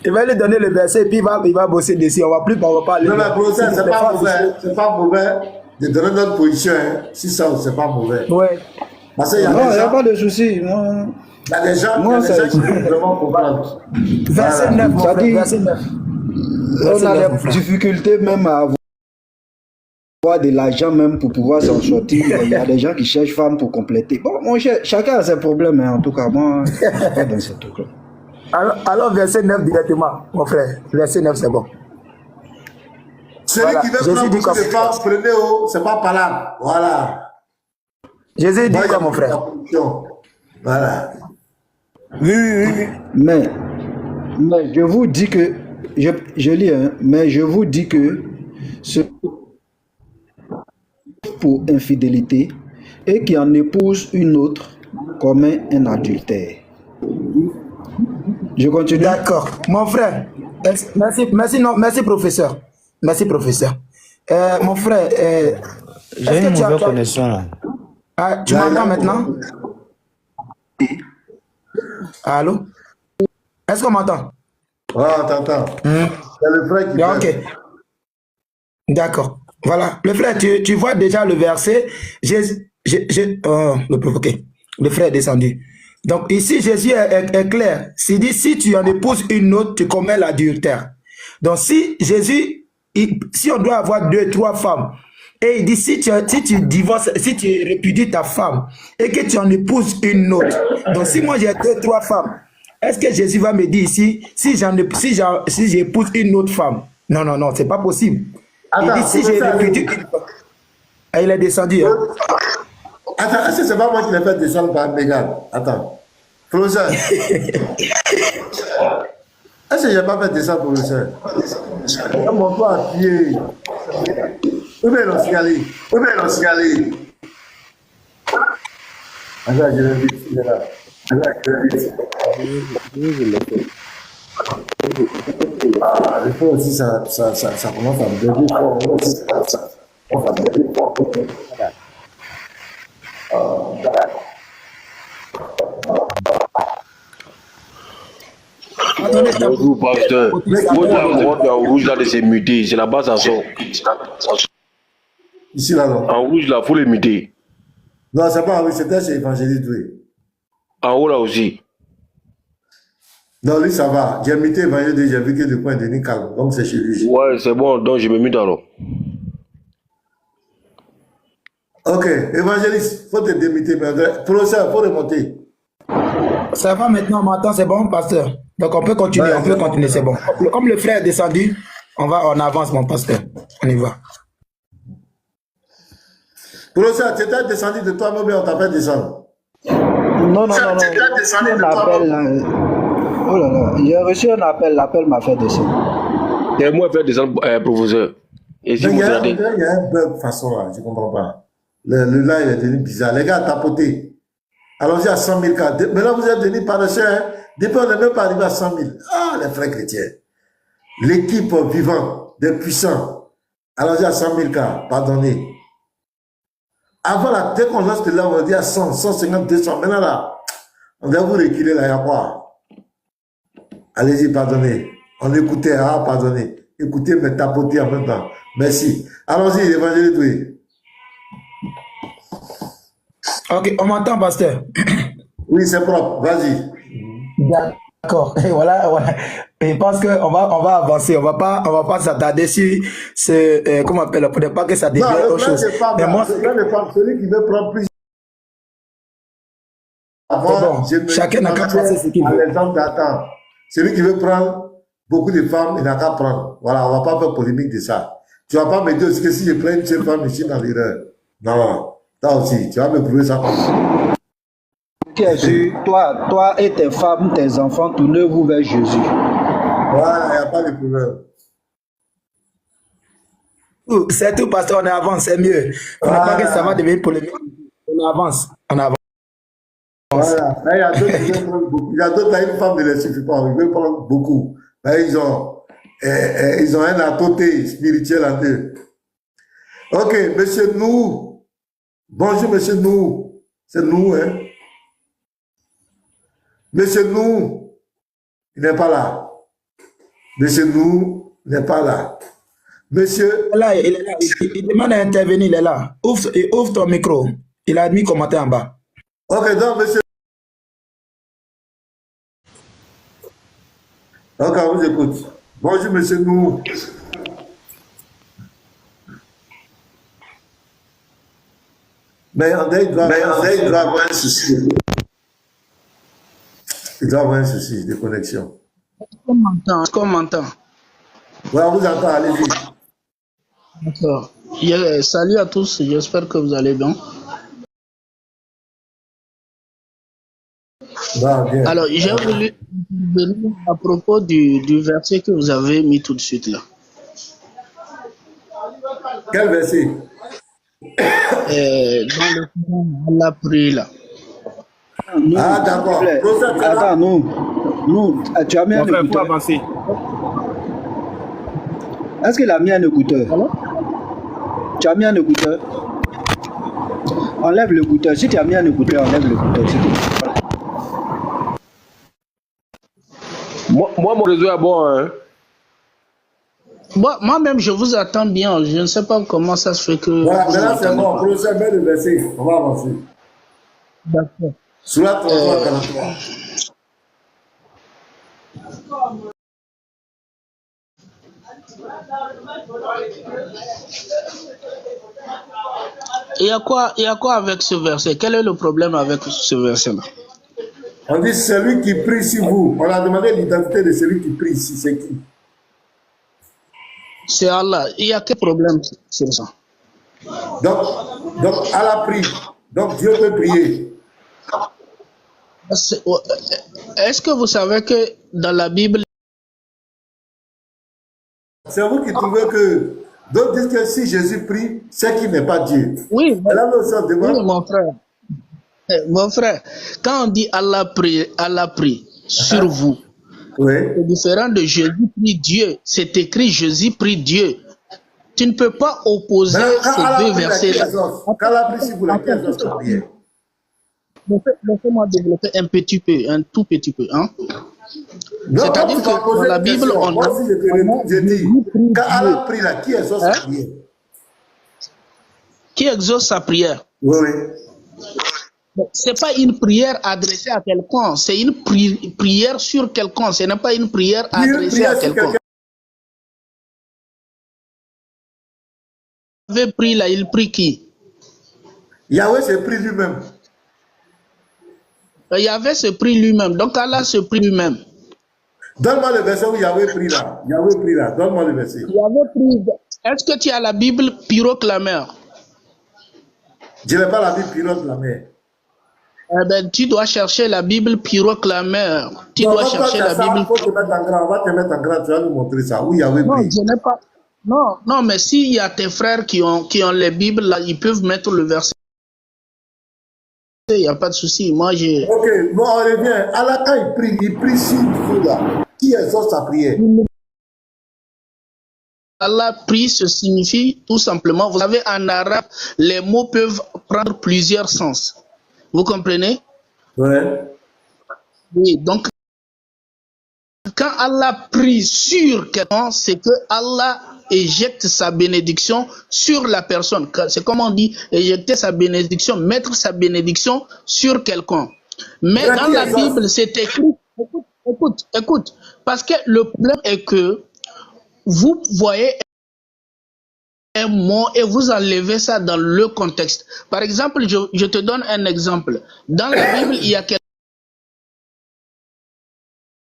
Il va lui donner le verset, puis il va bosser dessus. On va pas aller. Non, mais professeur, c'est pas mauvais. C'est pas mauvais de donner notre position. Hein. Si ça, c'est pas mauvais. Ouais. Parce qu'il y a Non, il des n'y a gens, pas de souci. Non. il y a des gens, Moi, il y a des ça- gens qui veulent vraiment comprendre. Verset 9, mon Ça frère, dit- verset 9. On a des difficultés même à avoir de l'argent même pour pouvoir s'en sortir. Il y a des gens qui cherchent femme pour compléter. Bon, mon cher, chacun a ses problèmes, hein. En tout cas, moi, je ne suis pas dans ce truc-là. Alors, verset 9 directement, mon frère. Verset 9, c'est bon. Celui Voilà. qui veut Jésus prendre dit beaucoup de comme- femmes, prenez-au, c'est pas par là. Voilà. Jésus dit Moi, quoi, mon j'ai frère? la position. Voilà. Mais je vous dis que, je lis, hein, mais je vous dis que ce pour infidélité et qui en épouse une autre commet un adultère. Je continue. D'accord. Mon frère, merci, professeur. Merci, professeur. Mon frère, J'ai une mauvaise connexion là. Tu m'entends maintenant? Allô? Est-ce qu'on m'entend? Ah, t'entends. C'est le frère qui Ok. parle. D'accord. Voilà. Le frère, tu vois déjà le verset. Ok. Le frère est descendu. Donc ici, Jésus est clair. Il dit, si tu en épouses une autre, tu commets l'adultère. Donc si Jésus, si on doit avoir 2, 3 femmes, et il dit, si tu divorces, si tu répudies ta femme, et que tu en épouses une autre, donc si moi j'ai 2, 3 femmes, est-ce que Jésus va me dire ici, si j'épouse une autre femme? Non, non, non, c'est pas possible. Il dit, si j'ai répudie une femme, et il est descendu. Hein. Attends, est-ce que c'est pas moi qui l'ai fait descendre par Bégal? Attends. Professeur. Est-ce que je n'ai pas fait descendre, professeur? Mon pas à pied. Où est l'oscali? Où est l'oscali? Attends, je vais vite, il est là. Attends, je vais vite. Ah, des fois aussi, ça commence à me donner fort. On va me donner fort. Bonjour, pasteur. Moi, la montre en rouge là de ces mutés, c'est la base à son. Ici, là, non. En rouge là, il faut les muter. Non, c'est pas en rouge, c'était chez Évangéliste, oui. En haut là aussi. Non, lui, ça va. J'ai muté Évangéliste, j'ai vu que le point de Denis calme. Donc, c'est chez lui. Ouais, c'est bon, donc je me mute alors. Ok, Évangéliste, faut te démuter. Professeur, faut remonter. Ça va maintenant, on m'entend, c'est bon, pasteur? Donc on peut continuer, Ouais, c'est bon. Comme le frère est descendu, on avance, mon pasteur. On y va. Professeur, tu étais descendu de toi, mais on t'a fait descendre. Non. Un appel, oh là là, j'ai reçu un appel, l'appel m'a fait descendre. Et moi, faire descendre, professeur. Et si Il vous y a regardez. un bug façon là, je ne comprends pas. Le live est devenu bizarre. Les gars, tapoté. Allons-y à 100 000 cas. Mais là, vous êtes venus par le chien. Depuis, on n'est même pas arrivé à 100 000. Ah, les frères chrétiens. L'équipe vivante, des puissants. Allons-y à 100 000 cas. Pardonnez. Avant, là, dès qu'on lance de là, on dit à 100, 150, 200. Maintenant, là, on doit vous reculer là, il y a quoi? Allez-y, pardonnez. On écoutait, ah, pardonnez. Écoutez, mais tapotez en même temps. Merci. Allons-y, évangéliste, oui. Ok, on m'entend, pasteur? Oui, c'est propre. Vas-y. D'accord. Et voilà. Et je pense qu'on va avancer. On va pas s'attarder sur ce, comment on appelle, pour ne pas que ça devienne autre chose. Mais moi, celui qui veut prendre plus. Bon. Chacun n'a qu'à penser ce qu'il veut. L'exemple d'Adam. Celui qui veut prendre beaucoup de femmes, il n'a qu'à prendre. Voilà, on ne va pas faire polémique de ça. Tu ne vas pas me dire que si je prends une seule femme, je suis dans l'erreur. Non. Toi aussi, tu vas me prouver ça comme ça. Jésus, toi et tes femmes, tes enfants, tournez-vous vers Jésus. Voilà, il n'y a pas de problème. C'est tout, pasteur, on avance, c'est mieux. On n'a pas que ça va devenir polémique. On avance. Voilà. Là, il y a d'autres qui veulent prendre beaucoup. Il y a d'autres, là, une femme ne les suffit pas. Ils veulent prendre beaucoup. Là, ils ont un atoté spirituel en eux. Ok, monsieur Nou. Bonjour, monsieur Nou. C'est nous, hein. Monsieur Nou, il n'est pas là. Monsieur Nou n'est pas là. Monsieur. Là, il est là. Il demande à intervenir, il est là. Ouvre ton micro. Il a mis commentaire en bas. Ok, donc, monsieur. Ok, on vous écoute. Bonjour, monsieur Nou. Mais il doit avoir un souci. Il doit avoir un souci de connexion. Est-ce qu'on m'entend? Oui, on vous entend, allez-y. D'accord. Salut à tous, j'espère que vous allez bien. Bien. Alors, j'ai voulu venir à propos du verset que vous avez mis tout de suite là. Quel verset? Dans le Coran, Allah prie là. Ah, d'accord. Attends, nous, tu as mis un écouteur. Avancer. Est-ce qu'il a mis un écouteur? Tu as mis un écouteur? Enlève l'écouteur. Si tu as mis un écouteur, enlève l'écouteur. Moi, mon réseau est bon, hein. Moi-même, je vous attends bien. Je ne sais pas comment ça se fait que Voilà, vous maintenant c'est m'entendez bon. pas. Professeur, mets le verset. On va avancer. D'accord. Surat 33, 43. Il y a quoi avec ce verset? Quel est le problème avec ce verset-là? On dit celui qui prie sur vous. On a demandé l'identité de celui qui prie ici. C'est qui? C'est Allah. Il y a quel problème sur ça? Donc Allah prie. Donc Dieu peut prier. Est-ce que vous savez que dans la Bible, c'est vous qui trouvez que d'autres disent que si Jésus prie, c'est qu'il n'est pas Dieu. oui, Et là, nous sommes devant. oui, mon frère, quand on dit Allah prie sur vous, Oui. c'est différent de Jésus prie Dieu. C'est écrit Jésus prie Dieu. Tu ne peux pas opposer ces deux versets-là. Quand Allah prie sur vous, laquelle exauce la prière? Laissez-moi développer un petit peu, un tout petit peu. Hein? Non, C'est-à-dire que dans la Bible, on moi, si je te réponds, je dis, quand Allah prie là, qui exauce sa Hein? prière? Qui exauce sa prière? Oui, oui. C'est pas une prière adressée à quelqu'un, c'est une prière sur quelqu'un, ce n'est pas une prière adressée à quelqu'un. Yahvé prie là, il prie qui? Yahweh se prie lui-même. Yahvé se prie lui-même, donc Allah se prie lui-même. Donne-moi le verset où Yahweh prie là. Yahweh prie là. Donne-moi le verset. Yahvé prie. Est-ce que tu as la Bible pyroclameur? Je n'ai pas la Bible pilote la mer. Eh ben, tu dois chercher la Bible pyroclameur. Tu Non, dois quand chercher la Bible. Faut te mettre en grand. On va te mettre en grand. Tu vas nous montrer ça. Où Yahweh Non, prie. je n'ai pas. Non, mais s'il y a tes frères qui ont les Bibles là, ils peuvent mettre le verset. Il n'y a pas de souci. Moi, j'ai. Ok, bon, on revient. Allah, quand il prie sur vous là. Qui exauce sa prière? Allah prie, ce signifie tout simplement, vous savez, en arabe, les mots peuvent prendre plusieurs sens. Vous comprenez? Ouais. Oui, donc, quand Allah prie sur quelqu'un, c'est que Allah éjecte sa bénédiction sur la personne. C'est comme on dit, éjecter sa bénédiction, mettre sa bénédiction sur quelqu'un. Mais dans la Bible, c'est écrit, écoute, parce que le problème est que vous voyez un mot et vous enlevez ça dans le contexte. Par exemple, je te donne un exemple. Dans la Bible, il y a quelqu'un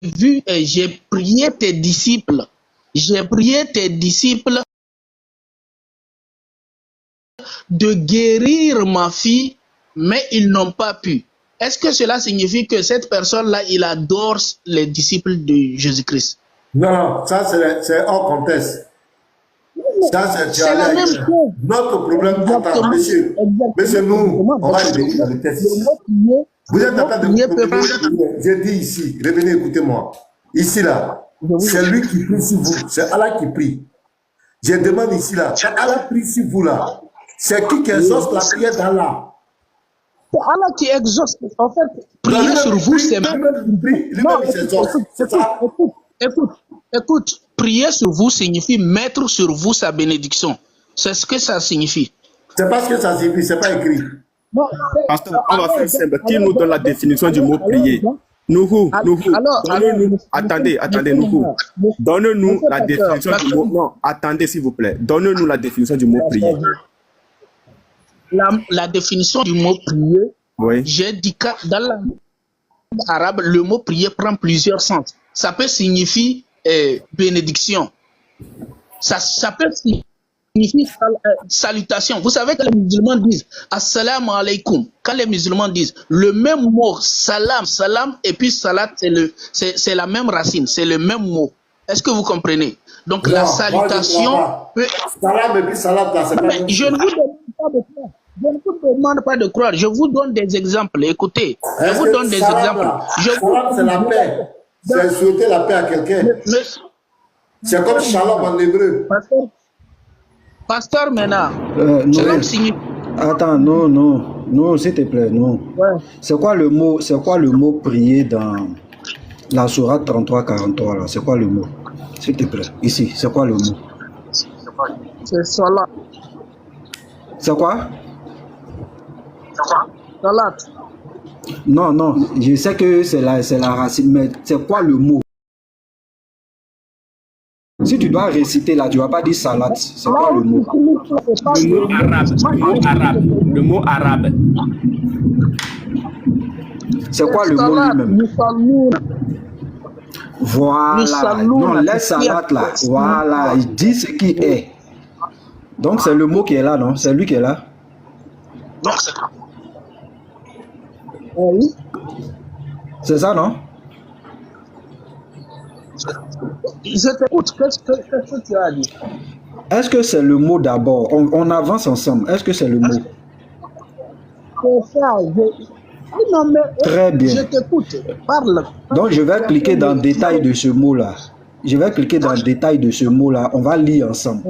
vu et j'ai prié tes disciples. J'ai prié tes disciples de guérir ma fille, mais ils n'ont pas pu. Est-ce que cela signifie que cette personne-là, il adore les disciples de Jésus-Christ? Non, ça c'est hors contexte. Ça C'est la même chose. Notre problème, attends, monsieur, nous, on va revenir dans le texte. Vous êtes en train de vous. J'ai dit ici, revenez, écoutez-moi. Ici, là, c'est lui qui prie sur vous. C'est Allah qui prie. Je demande ici, là, quand Allah prie sur vous, là, c'est qui exauce la prière d'Allah? C'est Allah qui exauce. En fait, prier sur vous, c'est même. Écoute, prier sur vous signifie mettre sur vous sa bénédiction. C'est ce que ça signifie. C'est pas ce que ça signifie, c'est pas écrit. Pasteur, on va faire simple. Qui nous donne la définition du mot prier? Nouhou, donnez-nous, attendez, Nouhou. Donne-nous la définition du mot. Non, attendez s'il vous plaît. Donne-nous la définition du mot prier. La définition du mot prier, oui. J'ai dit que dans la langue arabe, le mot prier prend plusieurs sens. Ça peut signifier bénédiction. Ça peut signifier salutation. Vous savez que les musulmans disent assalamu alaikum. Quand les musulmans disent le même mot salam, et puis salat, c'est la même racine, c'est le même mot. Est-ce que vous comprenez? Donc non, la salutation peut... Salam et puis salat, là, c'est pas je ne vous demande pas de croire. Je vous donne des exemples. Écoutez, je vous donne des exemples. Salam, c'est la paix. C'est souhaiter la paix à quelqu'un. C'est comme shalom en hébreu. Pasteur Mena, attends, non, s'il te plaît, non. Ouais. C'est quoi le mot prier dans La sourate 33-43, là, c'est quoi le mot? S'il te plaît, ici, c'est quoi le mot? C'est salat. C'est quoi? Salat. Non, non, je sais que c'est la racine, mais c'est quoi le mot? Si tu dois réciter là, tu vas pas dire salat. C'est quoi le mot? Le mot arabe. C'est quoi le mot lui-même? Voilà. Non, laisse salat là. Voilà. Il dit ce qui est. Donc c'est le mot qui est là, non? C'est lui qui est là. Oui. C'est ça, non? Je t'écoute. Qu'est-ce que tu as dit? Est-ce que c'est le mot d'abord? On avance ensemble. Est-ce que c'est le mot? C'est ça. Non, mais, très bien. Je t'écoute. Parle. Donc je vais cliquer dans le détail de ce mot-là. Je vais cliquer dans le détail de ce mot-là. On va lire ensemble.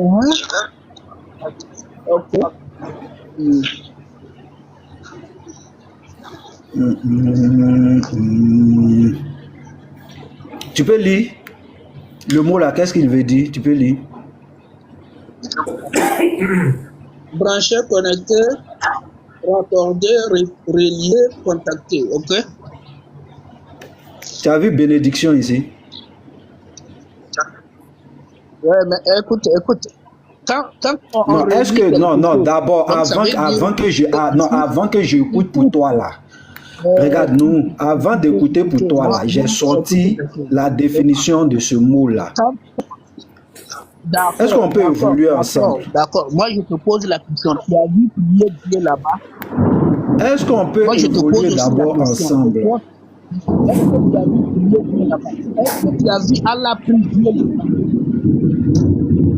Ok. Tu peux lire le mot là, qu'est-ce qu'il veut dire? Tu peux lire. Brancher, connecter, raccorder, relier, contacter. Ok? Tu as vu bénédiction ici? Ouais, mais écoute. Non, est-ce que non, d'abord avant que j'écoute pour toi là. Regarde, nous, avant d'écouter pour toi là, j'ai sorti la définition de ce mot là. Est-ce qu'on peut évoluer ensemble? D'accord. Moi, je te pose la question. Tu as vu prier Dieu là-bas? Est-ce qu'on peut évoluer d'abord ensemble? Est-ce que tu as vu prier Dieu là-bas? Est-ce que tu as vu Allah prier Dieu là-bas?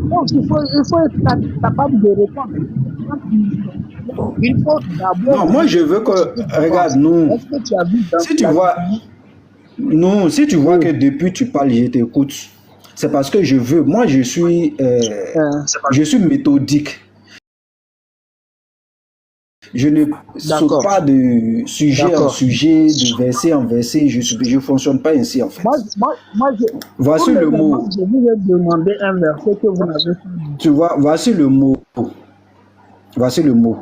Donc, il faut être capable de répondre. Il faut d'abord... Non, moi je veux que... Regarde, nous... Est-ce que tu as vu dans si tu vois... Non, si tu vois que depuis tu parles, je t'écoute. C'est parce que je veux... Moi, je suis méthodique. Je ne saute pas de sujet en sujet, de verset en verset. Je ne fonctionne pas ainsi, en fait. Voici le mot. Je vous ai demandé un verset que vous n'avez pas dit. Tu vois, voici le mot. Voici le mot.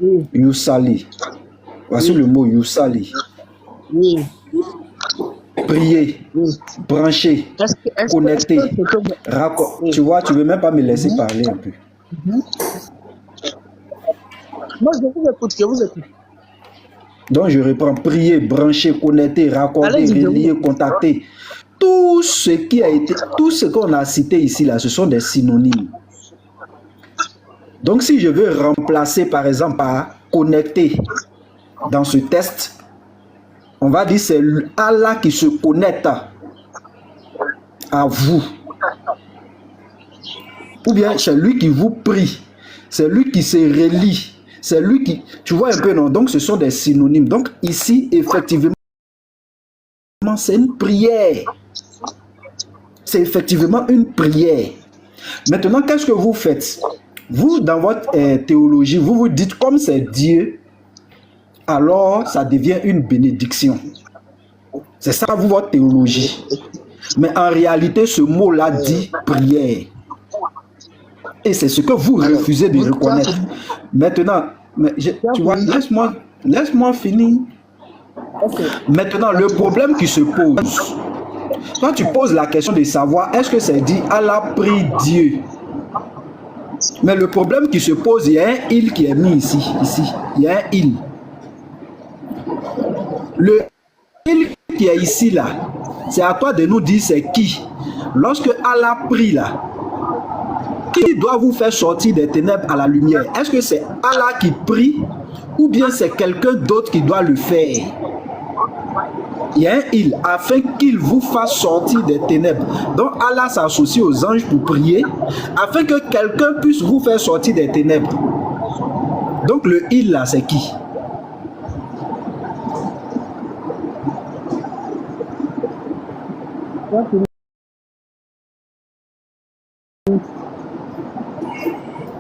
Oui. Yusali. Voici le mot Yusali. Oui. Prier, brancher, connecter, raccord. Tu vois, tu ne veux même pas me laisser parler un peu. Moi, je vous écoute. Donc, je reprends. Prier, brancher, connecter, raccorder, relier, contacter. Tout ce qui a été, tout ce qu'on a cité ici, là, ce sont des synonymes. Donc, si je veux remplacer, par exemple, par connecter dans ce test, on va dire c'est Allah qui se connecte à vous. Ou bien c'est lui qui vous prie. C'est lui qui se relie. C'est lui qui... Tu vois un peu, non? Donc, ce sont des synonymes. Donc, ici, effectivement, c'est une prière. C'est effectivement une prière. Maintenant, qu'est-ce que vous faites? Vous, dans votre théologie, vous vous dites, comme c'est Dieu, alors ça devient une bénédiction. C'est ça, vous, votre théologie. Mais en réalité, ce mot-là dit prière. Et c'est ce que vous refusez de reconnaître. Maintenant, tu vois, laisse-moi finir. Maintenant, le problème qui se pose, quand tu poses la question de savoir, est-ce que c'est dit Allah prie Dieu? Mais le problème qui se pose, il y a un il qui est mis ici. Il y a un il. Le il qui est ici là, c'est à toi de nous dire c'est qui. Lorsque Allah prie là, qui doit vous faire sortir des ténèbres à la lumière? Est-ce que c'est Allah qui prie ou bien c'est quelqu'un d'autre qui doit le faire? Il y a un il, afin qu'il vous fasse sortir des ténèbres. Donc Allah s'associe aux anges pour prier, afin que quelqu'un puisse vous faire sortir des ténèbres. Donc le il là, c'est qui?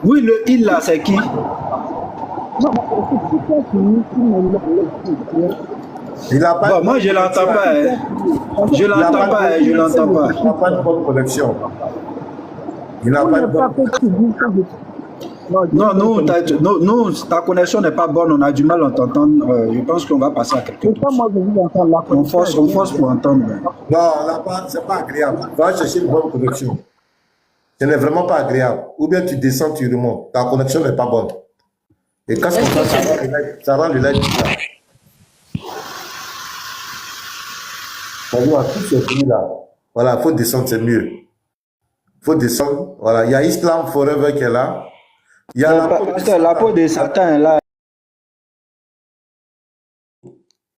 Oui, le il là, c'est qui? Il n'a pas. Bon, moi, je l'entends pas. Hein. Je l'entends pas. Hein, je l'entends pas. Il n'a pas de bonne connexion. Il n'a pas de bonne. Non, nous, ta connexion n'est pas bonne. On a du mal à t'entendre. Je pense qu'on va passer à quelque chose. On force pour entendre. Non, c'est pas agréable. Va chercher une bonne connexion. Ce n'est vraiment pas agréable. Ou bien tu descends, tu remontes. Ta connexion n'est pas bonne. Et quand ça rend le live bizarre. Bonjour à tous ces pays là. Voilà, il faut descendre, c'est mieux. Il faut descendre. Voilà, il y a Islam Forever qui est là. Il y a la peau de Satan là.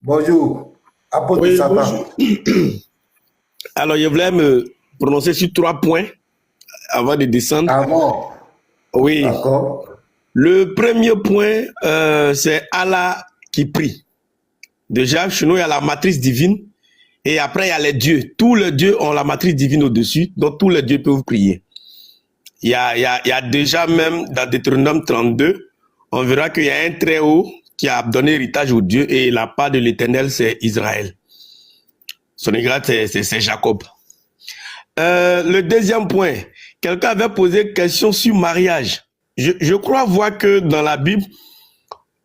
Bonjour. Apôtre Oui, Satan. bonjour. Alors, je voulais me prononcer sur 3 points avant de descendre. Avant. Oui. D'accord. Le premier point, c'est Allah qui prie. Déjà, chez nous, il y a la matrice divine. Et après, il y a les dieux. Tous les dieux ont la matrice divine au-dessus. Donc, tous les dieux peuvent prier. Il y a déjà même dans Deutéronome 32, on verra qu'il y a un très haut qui a donné héritage aux dieux et la part de l'Éternel, c'est Israël. Son égrade, c'est Jacob. Le deuxième point, quelqu'un avait posé une question sur mariage. Je crois voir que dans la Bible,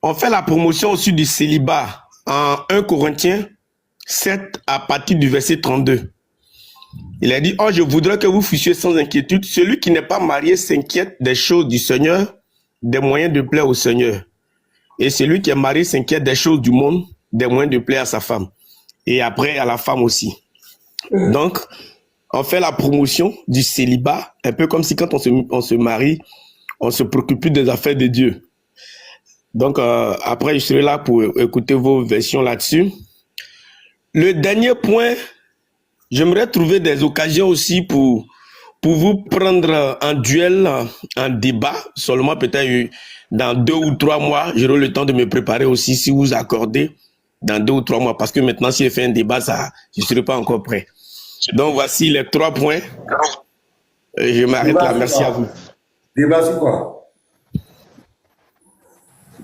on fait la promotion aussi du célibat en 1 Corinthiens 7 à partir du verset 32. Il a dit, « Oh, je voudrais que vous fussiez sans inquiétude. Celui qui n'est pas marié s'inquiète des choses du Seigneur, des moyens de plaire au Seigneur. Et celui qui est marié s'inquiète des choses du monde, des moyens de plaire à sa femme. Et après, à la femme aussi. » Donc, on fait la promotion du célibat, un peu comme si quand on se marie, on se préoccupe plus des affaires de Dieu. Donc, après, je serai là pour écouter vos versions là-dessus. Le dernier point, j'aimerais trouver des occasions aussi pour vous prendre en duel, en débat, seulement peut-être dans 2 ou 3 mois, j'aurai le temps de me préparer aussi, si vous accordez, dans 2 ou 3 mois, parce que maintenant, si je fais un débat, je ne serai pas encore prêt. Donc, voici les 3 points. Je m'arrête là, merci à vous. Débat sur quoi?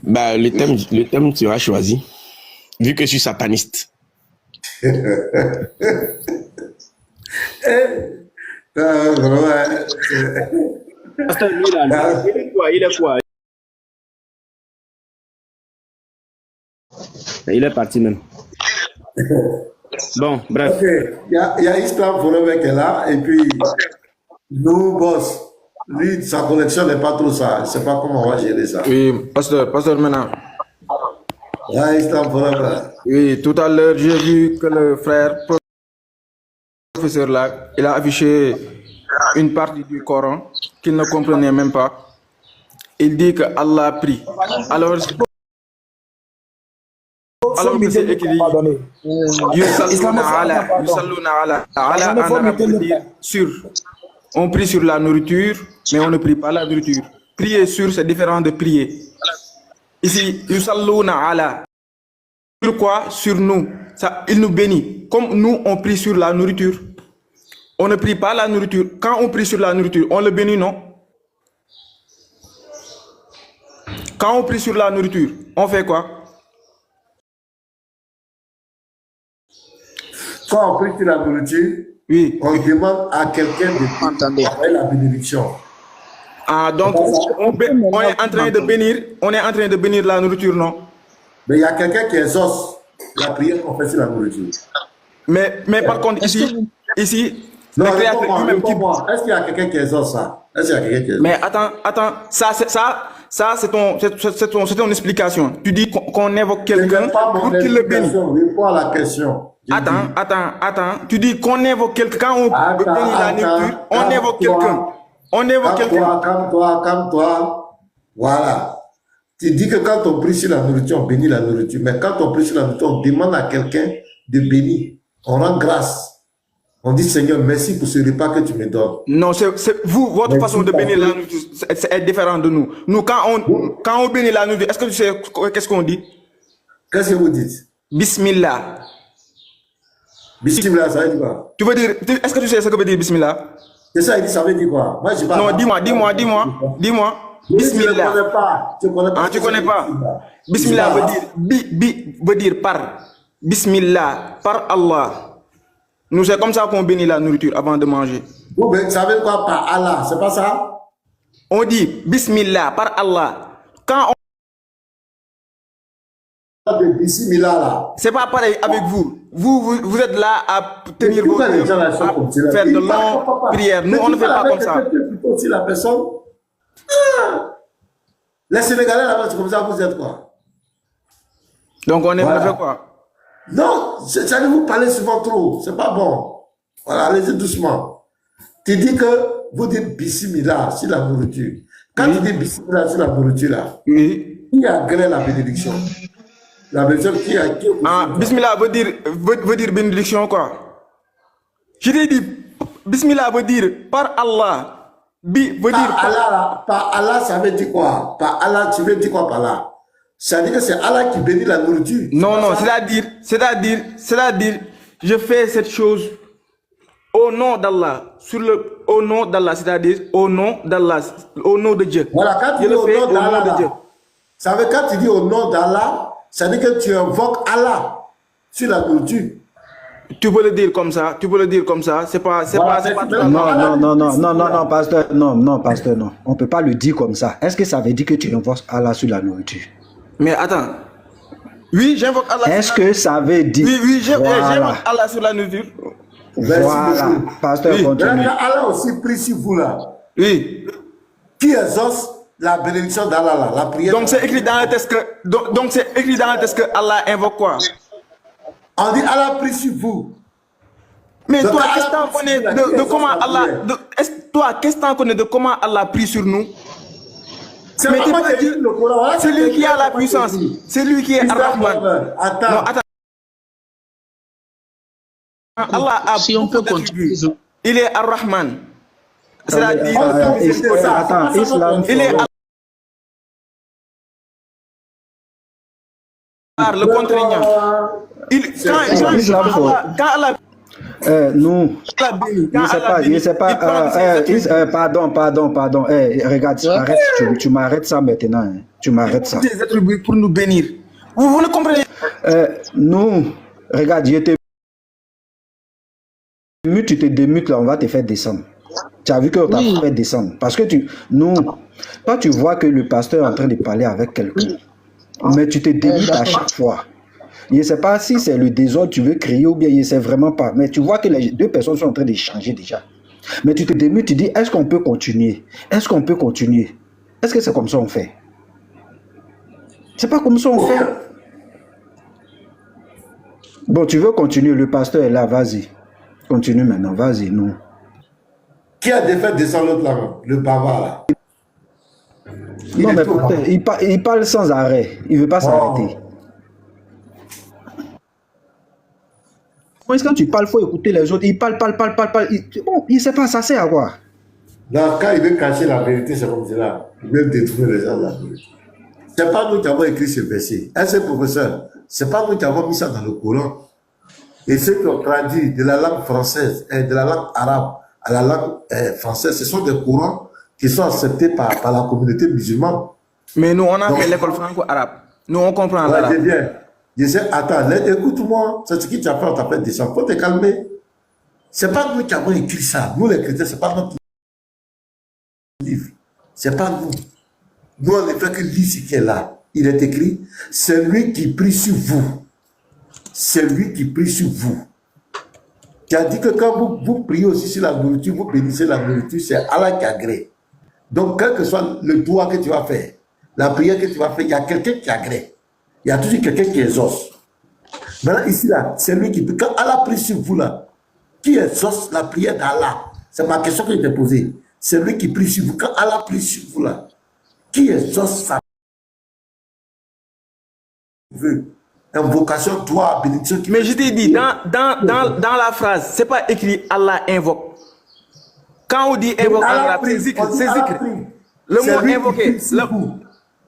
Bah, le thème sera choisi, vu que je suis sataniste. Il est quoi? Il est parti même. Bon, bref. Okay. Il y a Islam Forever qui est là, et puis nous, boss, lui, sa connexion n'est pas trop ça. Je ne sais pas comment on va gérer ça. Oui, pasteur maintenant. Il y a Islam Forever. Oui, tout à l'heure, j'ai vu que le frère professeur là, il a affiché une partie du Coran qu'il ne comprenait même pas. Il dit que Allah prie. Alors que c'est écrit Yusalluna ala en arabe veut dire sur. On prie sur la nourriture, mais on ne prie pas la nourriture. Prier sur, c'est différent de prier. Ici, Yusalluna ala. Sur quoi? Sur nous. Ça, il nous bénit. Comme nous, on prie sur la nourriture. On ne prie pas la nourriture. Quand on prie sur la nourriture, on le bénit, non? Quand on prie sur la nourriture, on fait quoi? Quand on prie sur la nourriture, oui, on demande à quelqu'un de la bénédiction. Ah, donc on est en train de bénir la nourriture, non? Mais il y a quelqu'un qui exauce la prière qu'on fait sur la nourriture. Mais par contre, ici non, est-ce qu'il y a quelqu'un qui exauce ça? Mais attends, ça c'est ton explication. Tu dis qu'on évoque quelqu'un pour qu'il le bénisse. Réponds à la question. Attends. Tu dis qu'on évoque quelqu'un, on bénit la nourriture, on évoque quelqu'un. On évoque quelqu'un. Calme-toi. Voilà. Tu dis que quand on prie sur la nourriture, on bénit la nourriture. Mais quand on prie sur la nourriture, on demande à quelqu'un de bénir. On rend grâce. On dit, Seigneur, merci pour ce repas que tu me donnes. Non, votre façon de bénir la nourriture, c'est différent de nous. Nous, quand on bénit la nourriture, est-ce que tu sais qu'est-ce qu'on dit? Qu'est-ce que vous dites? Bismillah. Bismillah, ça veut dire quoi? Est-ce que tu sais ce que veut dire Bismillah? C'est ça, il dit, ça veut dire quoi? Moi, je parle. Non, dis-moi. Bismillah. Tu connais pas. Tu connais pas. Bismillah veut dire par. Bismillah, par Allah. Nous, c'est comme ça qu'on bénit la nourriture avant de manger. Vous savez quoi par Allah? C'est pas ça? On dit Bismillah, par Allah. Quand on... Bismillah là. C'est pas pareil avec vous. Vous êtes là à tenir vos faire de longues prières. Nous, on ne fait pas comme ça. Aussi la personne. Ah. Les Sénégalais là-bas, c'est comme ça, vous êtes quoi? Donc on est fait quoi? Non, ça vous parler souvent trop. C'est pas bon. Voilà, allez-y doucement. Tu dis que vous dites bismillah sur la nourriture. Quand tu dis bismillah sur la nourriture là, qui agrée la bénédiction? La bénédiction qui a... bismillah veut dire bénédiction quoi? Je t'ai dit, bismillah veut dire par Allah. Par Allah, ça veut dire quoi? Par Allah, tu veux dire quoi par là? Ça veut dire que c'est Allah qui bénit la nourriture. Non, c'est-à-dire, je fais cette chose au nom d'Allah, au nom d'Allah, c'est-à-dire au nom d'Allah, au nom de Dieu. Voilà, quand tu dis au nom d'Allah, ça veut dire quand tu dis au nom d'Allah, ça veut dire que tu invoques Allah sur la nourriture. Tu peux le dire comme ça, c'est pas Non, pasteur, non. On peut pas le dire comme ça. Est-ce que ça veut dire que tu invoques Allah sur la nourriture? Mais attends. Oui, j'invoque Allah. Est-ce que ça veut dire... Oui, j'invoque Allah sur la nourriture. Voilà, pasteur, continue. Allah aussi prie sur vous là. Oui. Qui exauce la bénédiction d'Allah là, la prière. Donc c'est écrit dans le texte que Allah invoque quoi? On dit Allah prie sur vous. Mais toi, qu'est-ce que tu connais de comment Allah... qu'est-ce que tu connais de comment Allah prie sur nous? C'est lui qui a la puissance. C'est lui qui est Ar-Rahman. Attends. Allah a si on peut continuer. Il est Ar-Rahman. C'est-à-dire... Attends, Islam... Il est le contraignant. Quand Allah... nous, je sais pas, pardon, regarde, tu m'arrêtes ça maintenant, hein. Tu m'arrêtes ça. Des attributs pour nous bénir. Vous le comprenez? Nous, regarde, tu te démutes là, on va te faire descendre. Tu as vu qu'on t'a fait descendre. Parce que toi tu vois que le pasteur est en train de parler avec quelqu'un, mais tu te démutes à chaque fois. Je ne sais pas si c'est le désordre que tu veux créer ou bien je ne sais vraiment pas. Mais tu vois que les deux personnes sont en train d'échanger déjà. Mais tu te démutes, tu dis, est-ce qu'on peut continuer? Est-ce qu'on peut continuer? Est-ce que c'est comme ça on fait? C'est pas comme ça on fait. Bon, tu veux continuer, le pasteur est là, vas-y. Continue maintenant, vas-y, nous. Qui a fait descendre l'autre là, le bavard là? Non, mais il parle sans arrêt. Il ne veut pas s'arrêter. Quand tu parles, il faut écouter les autres. Il parle. Bon, il ne sait pas, ça sert à quoi? Non, quand il veut cacher la vérité, c'est comme cela. Il veut détourner les gens de la vérité. Ce n'est pas nous qui avons écrit ce verset. Un seul professeur, ce n'est pas nous qui avons mis ça dans le Coran. Et ceux qui ont traduit de la langue française et de la langue arabe à la langue française, ce sont des courants qui sont acceptés par la communauté musulmane. Mais nous, on a fait l'école franco-arabe. Nous, on comprend l'arabe. C'est bien. Je sais, attends, écoute-moi, c'est ce que tu as fait, on t'appelle des gens. Faut te calmer. C'est pas nous qui avons écrit ça. Nous, les chrétiens, c'est pas notre livre. C'est pas nous. Nous, on ne fait que lire ce qui est là. Il est écrit, c'est lui qui prie sur vous. C'est lui qui prie sur vous. Qui a dit que quand vous priez aussi sur la nourriture, vous bénissez la nourriture, c'est Allah qui agrée. Donc, quel que soit le doigt que tu vas faire, la prière que tu vas faire, il y a quelqu'un qui agrée. Il y a toujours quelqu'un qui exauce. Maintenant, ici, là, c'est lui qui prie. Quand Allah prie sur vous, là, qui exauce la prière d'Allah? C'est ma question que je t'ai posée. C'est lui qui prie sur vous. Quand Allah prie sur vous, là, qui exauce sa invocation, droit, bénédiction. Mais je t'ai dit, dans la phrase, c'est pas écrit Allah invoque. Quand on dit invoque Allah, c'est zikr. Le mot invoqué.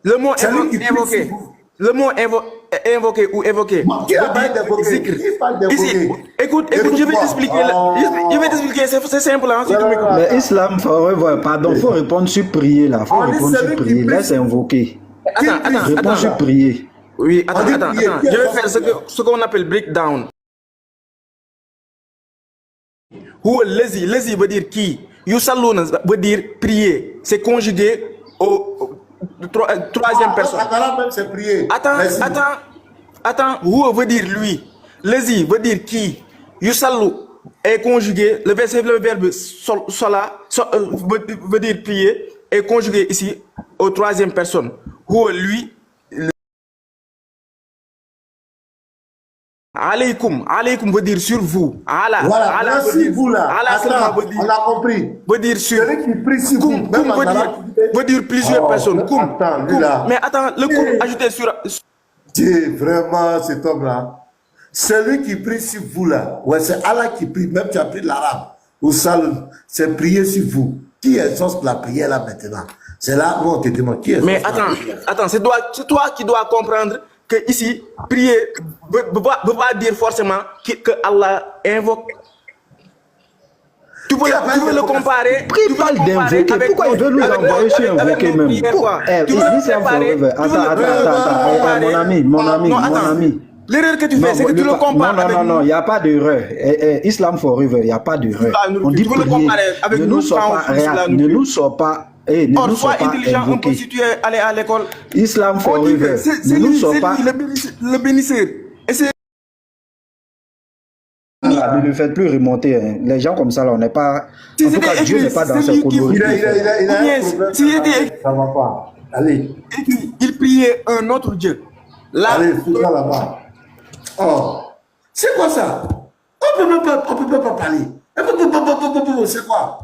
Le mot invoqué. Le mot invoqué ou évoqué. Qui parle d'évoquer? Ici, écoute, je vais t'expliquer. C'est simple. Hein, mais Islam, pardon, il faut répondre sur prier là. Il faut répondre sur prier. Laisse invoquer. Attends. Réponds sur prier. Oui, attends, On dit attends, prier. attends. Qui est Je vais exauce faire ce qu'on appelle breakdown. Ou lazy veut dire qui. Yusalluna veut dire prier. C'est conjugué au troisième personne. En arabe même, c'est prier. Merci. Attends. Who veut dire lui. Lazy veut dire qui. Yusallu est conjugué. Le verbe veut dire prier. Est conjugué ici au troisième personne. Who, lui. Alaykoum veut dire sur vous. Voilà, merci vous là. Attends, on a compris. Veut dire sur. Celui qui prie sur vous, même en arabe. Veut dire plusieurs personnes. Attends, lui là. Mais attends, le koum ajouté sur. Dieu, vraiment, cet homme-là. Celui qui prie sur vous là. Ouais, c'est Allah qui prie. Même tu as pris l'arabe. Au salon, c'est prier sur vous. Qui exauce la prière là maintenant? C'est là où on te demande qui exauce. Mais attends, c'est toi qui dois comprendre que ici, prier ne veut pas dire forcément que Allah invoque. Tu peux le comparer. Prie parle d'invoquer. Pourquoi il veut nous envoyer sur invoquer même? Attends, mon ami. L'erreur que tu fais, c'est que tu le compares avec... Non, il n'y a pas d'erreur. Islam Forever, il n'y a pas d'erreur. On dit prier. Ne nous sors pas intelligent, on peut si tu es allé à l'école. Islam Forever. C'est lui le bénisseur. Et c'est... Ne le faites plus remonter. Hein. Les gens comme ça, là, on n'est pas... En tout cas, Dieu n'est pas dans ce couloir. Ça va pas. Allez. Il priait un autre Dieu. Là, allez, fous-toi là-bas. Oh, c'est quoi ça? On peut même pas parler. C'est quoi?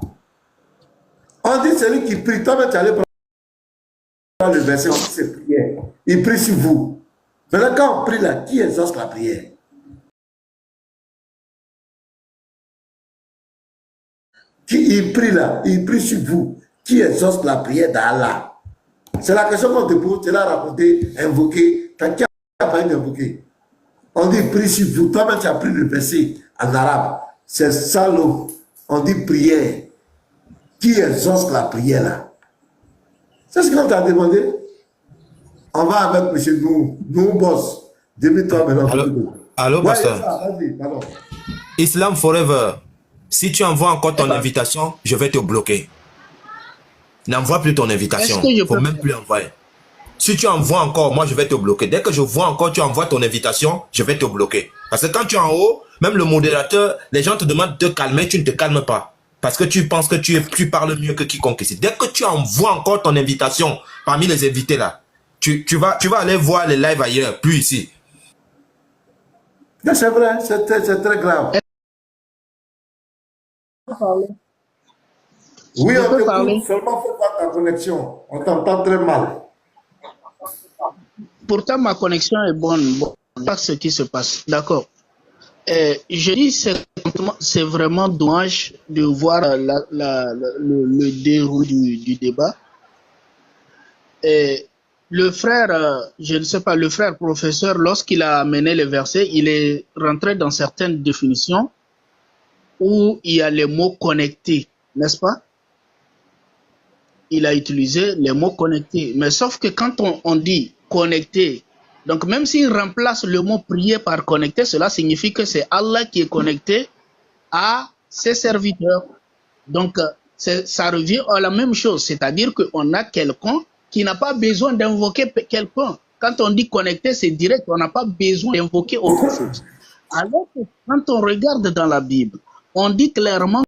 On dit celui qui prie. Toi-même, tu allais prendre le verset, on dit c'est prière. Il prie sur vous. Maintenant, quand on prie là, qui exauce la prière? Il prie là, il prie sur vous. Qui exauce la prière d'Allah? C'est la question qu'on te pose, tu l'as raconté, invoqué. Qui a pas invoqué? On dit prie sur vous. Toi-même, tu as pris le verset en arabe. C'est ça, on dit prière. Qui exauce la prière là? C'est ce qu'on t'a demandé. On va avec M. Nous boss. Débute-toi maintenant. Allô, pasteur. Vas-y, pardon. Islam Forever. Si tu envoies encore ton invitation, je vais te bloquer. N'envoie plus ton invitation. Il ne faut même plus envoyer. Si tu envoies encore, moi je vais te bloquer. Dès que je vois encore tu envoies ton invitation, je vais te bloquer. Parce que quand tu es en haut, même le modérateur, les gens te demandent de te calmer, tu ne te calmes pas. Parce que tu penses que tu parles mieux que quiconque ici. Dès que tu envoies encore ton invitation parmi les invités là, tu vas aller voir les lives ailleurs, plus ici. C'est vrai, c'est très grave. Oui, on t'écoute, seulement faut pas ta connexion. On t'entend très mal. Pourtant, ma connexion est bonne. Bon, pas ce qui se passe. D'accord. Je dis, c'est vraiment dommage de voir le déroulé du débat. Le frère, je ne sais pas, le frère professeur, lorsqu'il a amené les versets, il est rentré dans certaines définitions où il y a les mots connectés, n'est-ce pas? Il a utilisé les mots connectés. Mais sauf que quand on dit connecté, donc même s'il remplace le mot prier par connecté, cela signifie que c'est Allah qui est connecté à ses serviteurs. Donc ça revient à la même chose, c'est-à-dire qu'on a quelqu'un qui n'a pas besoin d'invoquer quelqu'un. Quand on dit connecté, c'est direct, on n'a pas besoin d'invoquer autre chose. Alors que quand on regarde dans la Bible, on dit clairement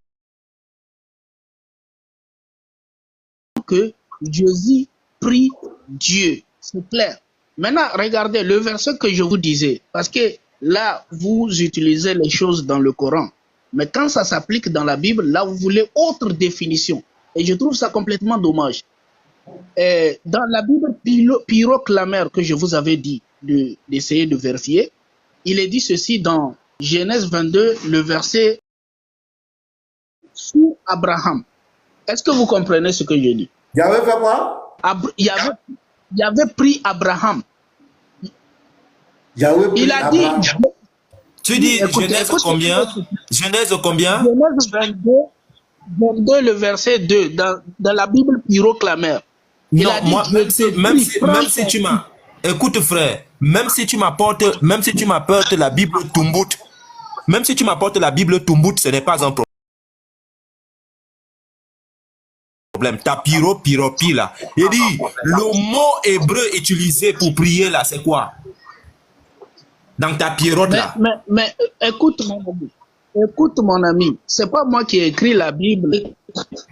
que Jésus prie Dieu. C'est clair. Maintenant, regardez le verset que je vous disais. Parce que là, vous utilisez les choses dans le Coran. Mais quand ça s'applique dans la Bible, là, vous voulez autre définition. Et je trouve ça complètement dommage. Dans la Bible pyroclamère que je vous avais dit d'essayer de vérifier, il est dit ceci dans Genèse 22, le verset sur Abraham. Est-ce que vous comprenez ce que je dis? Il y avait fait quoi? Il y avait pris Abraham. Il a dit... Tu dis Genèse combien? Genèse combien? Genèse 22, le verset 2, dans la Bible pyroclamère. Non, moi, même si tu m'as... Écoute frère, même si tu m'apportes la Bible Tumbut, même si tu m'apportes la Bible Tumbut, ce n'est pas un problème. Ta pyropi là. Il dit, le mot hébreu utilisé pour prier là, c'est quoi? Dans ta pyrote là. Mais écoute mon ami, c'est pas moi qui ai écrit la Bible.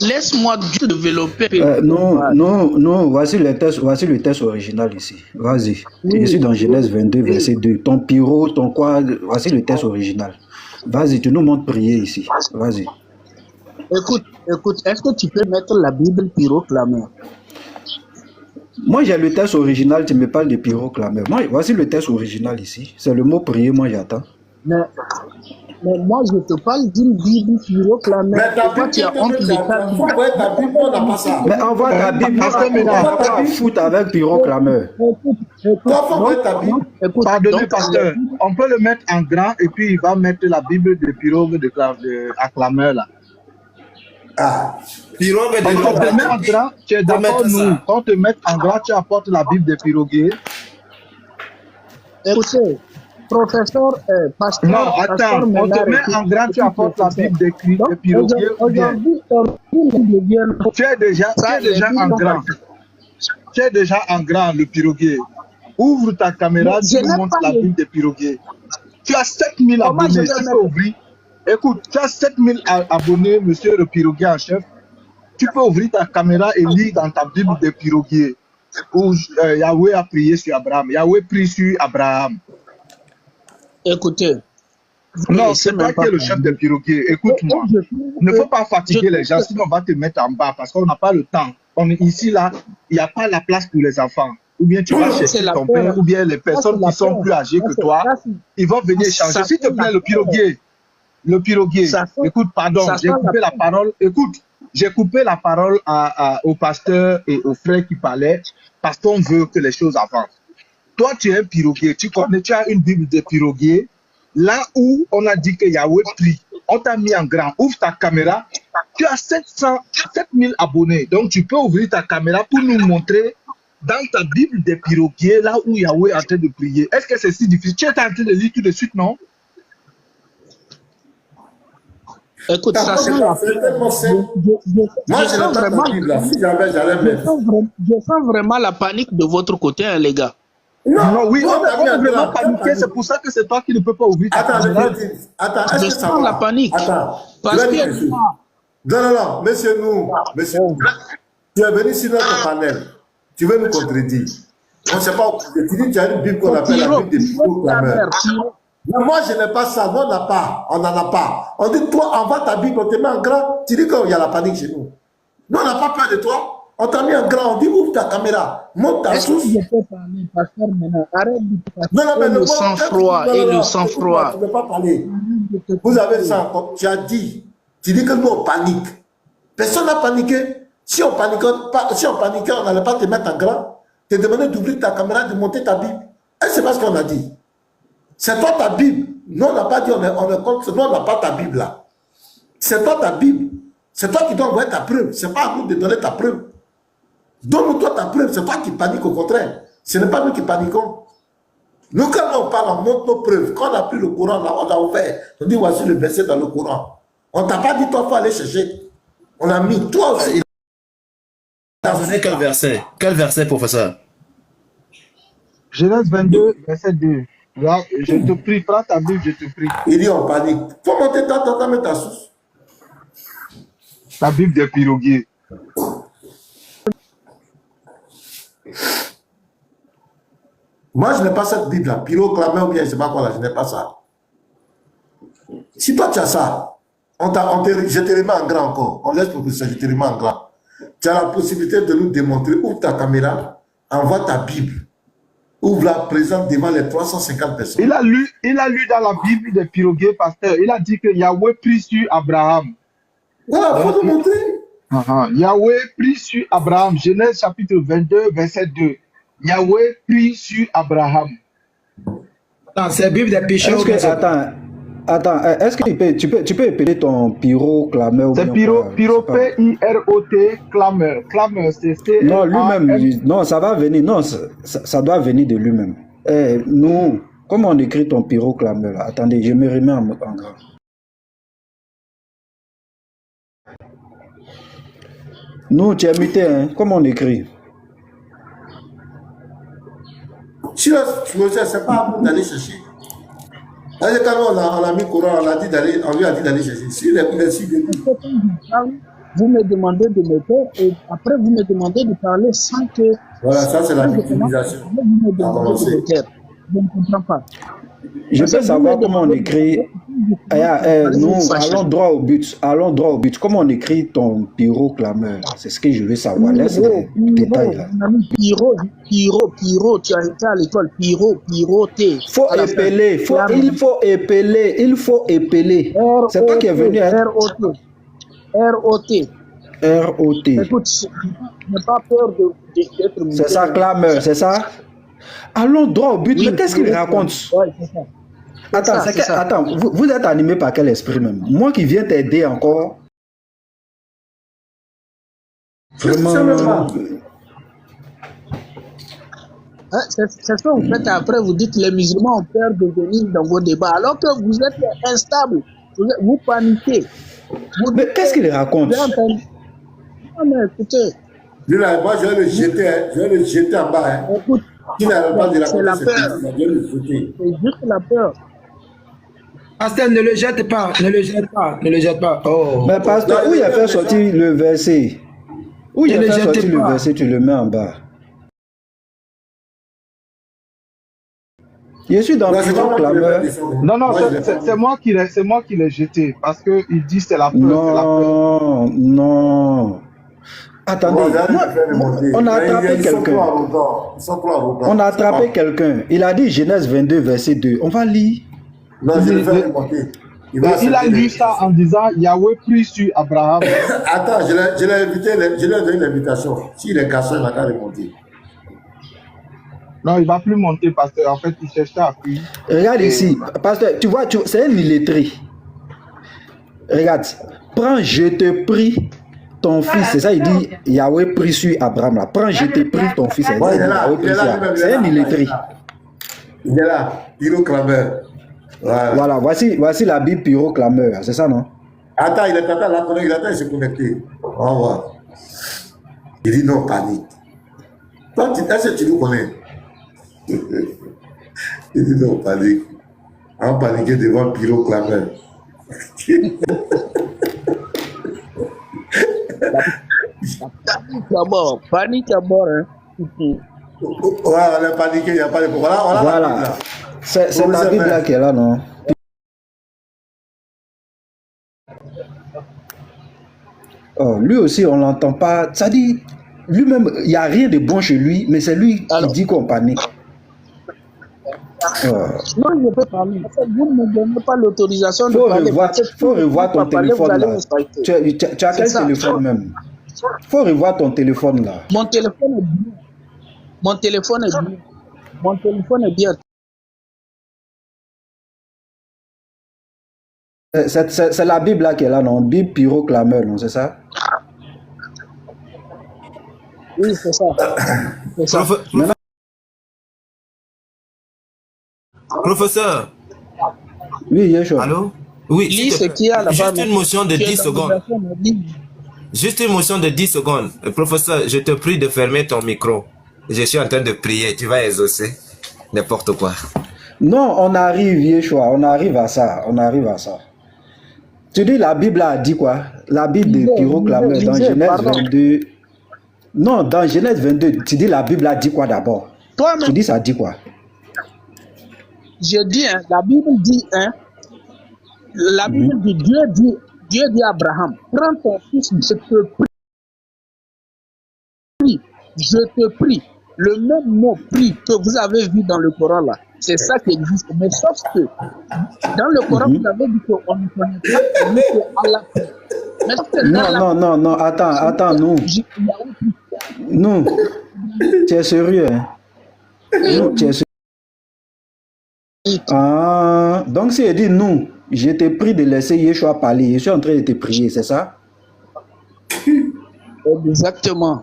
Laisse-moi développer. Non, voici le texte original ici. Vas-y. Je suis dans Genèse 22, verset 2. Ton pyro, ton quoi, voici le texte original. Vas-y, tu nous montres prier ici. Vas-y. Écoute, est-ce que tu peux mettre la Bible pyroclameur? Moi, j'ai le texte original, tu me parles de pyroclameur. Moi, voici le texte original ici. C'est le mot prier, moi j'attends. Mais moi, je te parle d'une Bible pyroclameur. Mais ta Bible, tu as honte de ta Bible, on n'a pas ça. Mais envoie ta Bible, on va pas foutre avec pyroclameur. Pardonnez, pasteur, on peut le mettre en grand et puis il va mettre la Bible de pirogue de acclameur là. Pirogue de on te met en grand, tu es d'accord nous. Quand on te met en grand, tu apportes la Bible de piroguier. Écoutez, professeur, pasteur. Non, attends, on te met en grand, tu apportes la Bible de piroguier ou bien. Tu es déjà en grand. Tu es déjà en grand, le piroguier. Ouvre ta caméra, tu nous montres la Bible de piroguier. Tu as 7000 abonnés, tu peux ouvrir. Écoute, tu as 7000 abonnés, monsieur le piroguier en chef. Tu peux ouvrir ta caméra et lire dans ta Bible de piroguier où Yahweh a prié sur Abraham. Yahweh prie sur Abraham. Écoutez. Non, c'est toi qui es le chef de piroguier. Écoute-moi. Ne faut pas fatiguer les gens, sinon on va te mettre en bas parce qu'on n'a pas le temps. On est ici, là, il n'y a pas la place pour les enfants. Ou bien tu vas chercher ton père, ou bien les personnes qui sont plus âgées que toi, ils vont venir changer. S'il te plaît, le piroguier. Écoute, pardon, j'ai coupé la parole. Écoute, j'ai coupé la parole au pasteur et aux frères qui parlaient parce qu'on veut que les choses avancent. Toi, tu es un piroguier, tu as une Bible de piroguier. Là où on a dit que Yahweh prie, on t'a mis en grand. Ouvre ta caméra. Tu as 7000 abonnés. Donc, tu peux ouvrir ta caméra pour nous montrer dans ta Bible de piroguier, là où Yahweh est en train de prier. Est-ce que c'est si difficile? Tu es en train de lire tout de suite, non? Écoute, ça c'est tellement simple. Moi, je n'ai pas ta Bible là. Si j'allais mettre. Je sens vraiment la panique de votre côté, hein, les gars. Non, oui, on est vraiment paniqué. C'est pour ça que c'est toi qui ne peux pas ouvrir ta caméra. Attends, est-ce que ça va? La panique. Attends. Parce que... Non, monsieur, tu es venu sur notre panel. Tu veux nous contredire. On ne sait pas. Tu dis tu as une Bible qu'on appelle la Bible des pyroclameurs. Moi, je n'ai pas ça. Nous, on n'en a pas. On dit, toi, envoie ta Bible, on te met en grand. Tu dis qu'il y a la panique chez nous. Nous, on n'a pas peur de toi. On t'a mis en grand. On dit, ouvre ta caméra. Monte ta source. Est-ce que je peux parler, pasteur, maintenant? Arrête de Non, mais le sang-froid et le sang-froid. Tu ne peux pas parler. Vous avez ça. Tu as dit. Tu dis que nous, on panique. Personne n'a paniqué. Si on paniquait, on n'allait pas te mettre en grand. Te demander d'ouvrir ta caméra, de monter ta Bible. Et c'est pas ce qu'on a dit. C'est toi ta Bible. Nous, on n'a pas dit on est contre. Nous, on n'a pas ta Bible là. C'est toi ta Bible. C'est toi qui dois envoyer ta preuve. Ce n'est pas à nous de donner ta preuve. Donne-nous toi ta preuve. C'est toi qui paniques au contraire. Ce n'est pas nous qui paniquons. Nous, quand on parle, on montre nos preuves. Quand on a pris le Coran, là, on a ouvert. On dit voici le verset dans le Coran. On ne t'a pas dit toi, il faut aller chercher. On a mis toi aussi. T'as donné quel verset? Quel verset, professeur? Genèse 22, verset 2. Là, je te prie, prends ta Bible, je te prie. Il dit on panique. Faut monter ta source. Ta Bible de piroguier. Moi, je n'ai pas cette Bible là. Pyroclameur ou bien je ne sais pas quoi là, je n'ai pas ça. Si toi tu as ça, je te remets en grand encore. On laisse pour que ça, je te remets en grand. Tu as la possibilité de nous démontrer. Ouvre ta caméra, envoie ta Bible. Ouvre-la, présente devant les 350 personnes. Il a lu dans la Bible des piroguiers, pasteur. Il a dit que Yahweh prie sur Abraham. Voilà, il faut nous montrer. Yahweh prie sur Abraham. Genèse chapitre 22, verset 2. Yahweh prie sur Abraham. C'est la Bible des pécheurs. Attends, est-ce que tu peux épeler ton pyroclameur? C'est pyro, P-I-R-O-T, clameur. Clameur, c'est C. Non, lui-même, non, ça va venir. Non, ça doit venir de lui-même. Nous, comment on écrit ton pyroclameur là? Attendez, je me remets en grand. Nous, tu es muté, hein? Comment on écrit? Si c'est pas à vous d'aller chercher. Quand on a mis le Coran, on lui a dit d'aller chercher. Si les vous me demandez de me taire et après vous me demandez de parler sans que... Voilà, ça c'est la victimisation. Vous me demandez de me taire. Je ne comprends pas. Je peux savoir comment on écrit. Nous, allons droit au but. Allons droit au but. Comment on écrit ton pyroclameur? C'est ce que je veux savoir. Laisse les détails là. Pyro, tu as été à l'école. Pyroté. Il faut épeler. C'est toi qui es venu. R-O-T. Écoute, je n'ai pas peur d'être... C'est ça, clameur, c'est ça? Allons droit au but. Oui, mais qu'est-ce qu'il raconte? Ouais, c'est ça. Attends, vous êtes animé par quel esprit même? Moi qui viens t'aider encore. Vraiment. C'est ça, en fait, après vous dites les musulmans ont peur de venir dans vos débats, alors que vous êtes instable, vous paniquez. Mais qu'est-ce qu'il raconte? Non, mais écoutez. Moi, je vais le jeter en bas. Hein. Écoute, c'est la peur. C'est juste la peur. Pasteur, ne le jette pas. Oh. Mais pasteur, où il a fait sortir le verset? Où il a fait sortir le verset, tu le mets en bas. Je suis dans le clameur. Non, c'est moi qui l'ai jeté parce que il dit c'est la peur. Non. Attendez, on a attrapé quelqu'un. On a attrapé quelqu'un. Il a dit Genèse 22, verset 2. On va lire. Non, je vais faire remonter. Il a lu ça en disant Yahweh prie sur Abraham. Attends, je l'ai invité, je lui ai donné l'invitation. S'il est cassé, il n'a qu'à remonter. Non, il ne va plus monter parce qu'en fait, il cherchait à prier. Regarde ici, pasteur, tu vois, c'est un illettré. Regarde, prends, je te prie ton fils. C'est ça, il dit Yahweh prie sur Abraham. Là. Prends, je te prie ton fils. C'est un illettré. Il est là, pyroclameur. Voilà, voici la Bible pyroclameur. C'est ça, non? Attends, il s'est connecté. On va voir. Il dit non, panique. Toi, est-ce que tu nous connais? Il dit non, panique. On paniqué devant le pyroclameur. Panique à bord. Hein. Ouais, on a paniqué, il n'y a pas de problème. Voilà. C'est la Bible là qui est là, non? Oh, lui aussi, on ne l'entend pas. Ça dit, lui-même, il n'y a rien de bon chez lui, mais c'est lui qui dit qu'on panique. Non, je peux parler. Vous ne me donnez pas l'autorisation de parler. Il faut revoir ton téléphone là. Tu as quel téléphone même? Il faut revoir ton téléphone là. Mon téléphone est bien. Mon téléphone est bien. C'est la Bible là qui est là, non? Bible pyroclameur, non? C'est ça? Oui, c'est ça. Professeur. Oui, Yeshua. Allô? Oui, juste une motion de 10 secondes. Juste une motion de 10 secondes. Professeur, je te prie de fermer ton micro. Je suis en train de prier. Tu vas exaucer n'importe quoi. Non, on arrive, Yeshua. On arrive à ça. Tu dis la Bible a dit quoi? La Bible de pyroclameur dans Genèse 22. Non, dans Genèse 22, tu dis la Bible a dit quoi d'abord? Tu dis ça dit quoi? Je dis, hein, la Bible dit, hein, la Bible dit, Dieu dit à Abraham, prends ton fils, je te prie. Le même mot prie que vous avez vu dans le Coran là, c'est ça qui existe. Mais sauf que dans le Coran, vous avez dit qu'on ne connaît pas Allah. Non, attends, nous, tu es sérieux, hein? Nous, tu es sérieux. Ah, donc si il dit nous, je te prie de laisser Yeshua parler, je suis en train de te prier, c'est ça? Exactement.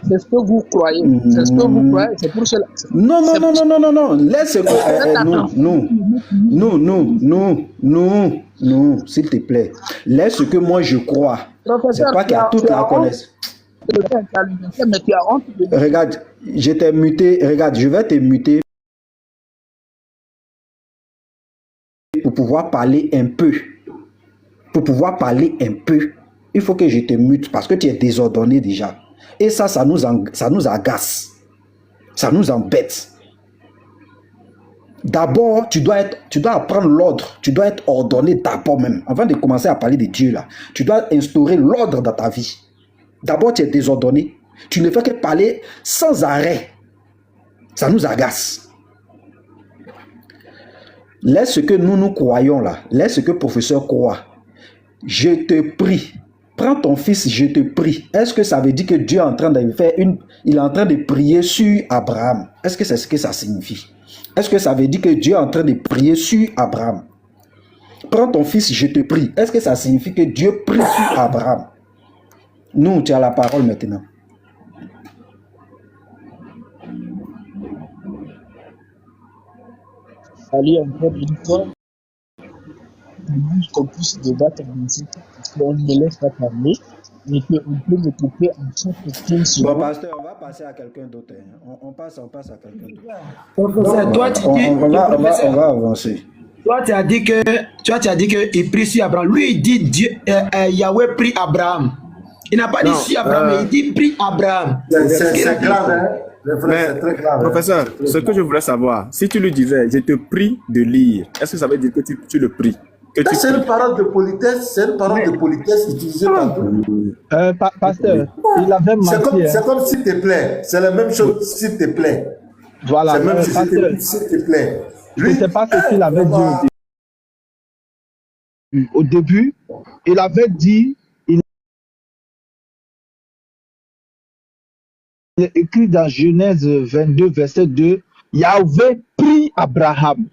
C'est ce que vous croyez. C'est ce que vous croyez. C'est pour cela. Non, non, non, non, non, non, non. Laisse. Non, s'il te plaît. Laisse ce que moi je crois. C'est pas qu'il y a toute la connaissance. Mais tu as honte. Regarde, je t'ai muté. Regarde, je vais te muter pour pouvoir parler un peu. Pour pouvoir parler un peu, il faut que je te mute parce que tu es désordonné déjà. Et ça nous agace. Ça nous embête. D'abord, tu dois apprendre l'ordre. Tu dois être ordonné d'abord même. Avant de commencer à parler de Dieu là, tu dois instaurer l'ordre dans ta vie. D'abord, tu es désordonné. Tu ne fais que parler sans arrêt. Ça nous agace. Laisse ce que nous croyons là. Laisse ce que le professeur croit. Je te prie. Prends ton fils, je te prie. Est-ce que ça veut dire que Dieu est en train de faire il est en train de prier sur Abraham? Est-ce que c'est ce que ça signifie? Est-ce que ça veut dire que Dieu est en train de prier sur Abraham? Prends ton fils, je te prie. Est-ce que ça signifie que Dieu prie sur Abraham? Nous, tu as la parole maintenant. Allez, encore une fois, qu'on puisse débattre ainsi, qu'on ne laisse pas parler, mais qu'on peut me couper en chaque 15 secondes. Bon, pasteur, on va passer à quelqu'un d'autre. On passe à quelqu'un d'autre. Professeur, toi, tu dis... On va avancer. Toi, tu as dit que il prie sur Abraham. Lui, il dit Dieu, Yahweh prie Abraham. Il n'a pas dit sur Abraham, mais il dit prie Abraham. C'est grave, hein? Mais, professeur, ce que je voulais savoir, si tu lui disais, je te prie de lire, est-ce que ça veut dire que tu le pries? C'est une parole de politesse, utilisée par tout. Pasteur, il avait menti. C'est comme s'il te plaît. C'est la même chose, s'il te plaît. Voilà, c'est même pasteur, s'il te plaît. Lui, je ne sais pas ce qu'il avait dit au début. Il avait dit, il est écrit dans Genèse 22, verset 2, Yahweh prie Abraham.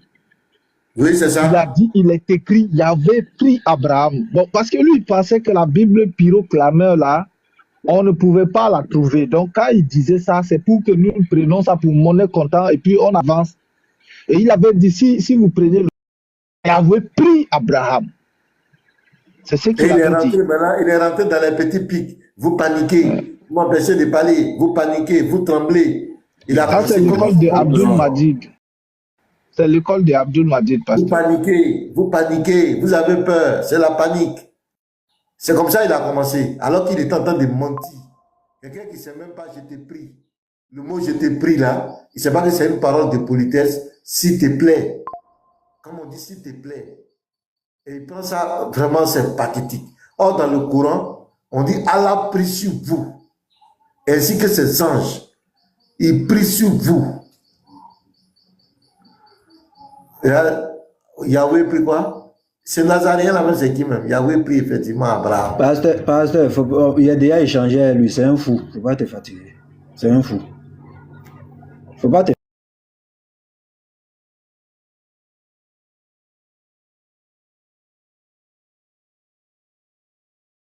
Oui, c'est ça. Il a dit, il est écrit, Yahweh prie Abraham. Bon, parce que lui, il pensait que la Bible pyroclameur, là, on ne pouvait pas la trouver. Donc, quand il disait ça, c'est pour que nous prenions ça pour monnaie comptant et puis on avance. Et il avait dit, si vous prenez le Yahweh prie Abraham. C'est ce qu'il avait dit. Maintenant, il est rentré dans les petits pics. Vous paniquez, vous m'empêchez de parler, vous paniquez, vous tremblez. Ça, c'est l'école de Abdul Majid. C'est l'école de Abdul Majid. Vous paniquez, vous avez peur, c'est la panique. C'est comme ça qu'il a commencé, alors qu'il est en train de mentir. Quelqu'un qui ne sait même pas, je te prie. Le mot je te prie là, il ne sait pas que c'est une parole de politesse, s'il te plaît. Comme on dit, s'il te plaît. Et il prend ça, vraiment, c'est pathétique. Or, dans le Coran, on dit Allah prie sur vous, ainsi que ses anges. Il prie sur vous. Yahweh prie quoi? C'est Nazaréen là-même, c'est qui même? Yahweh prie effectivement Abraham. Pasteur, il a déjà échangé avec lui, c'est un fou. Faut pas te fatiguer. C'est un fou. Faut pas te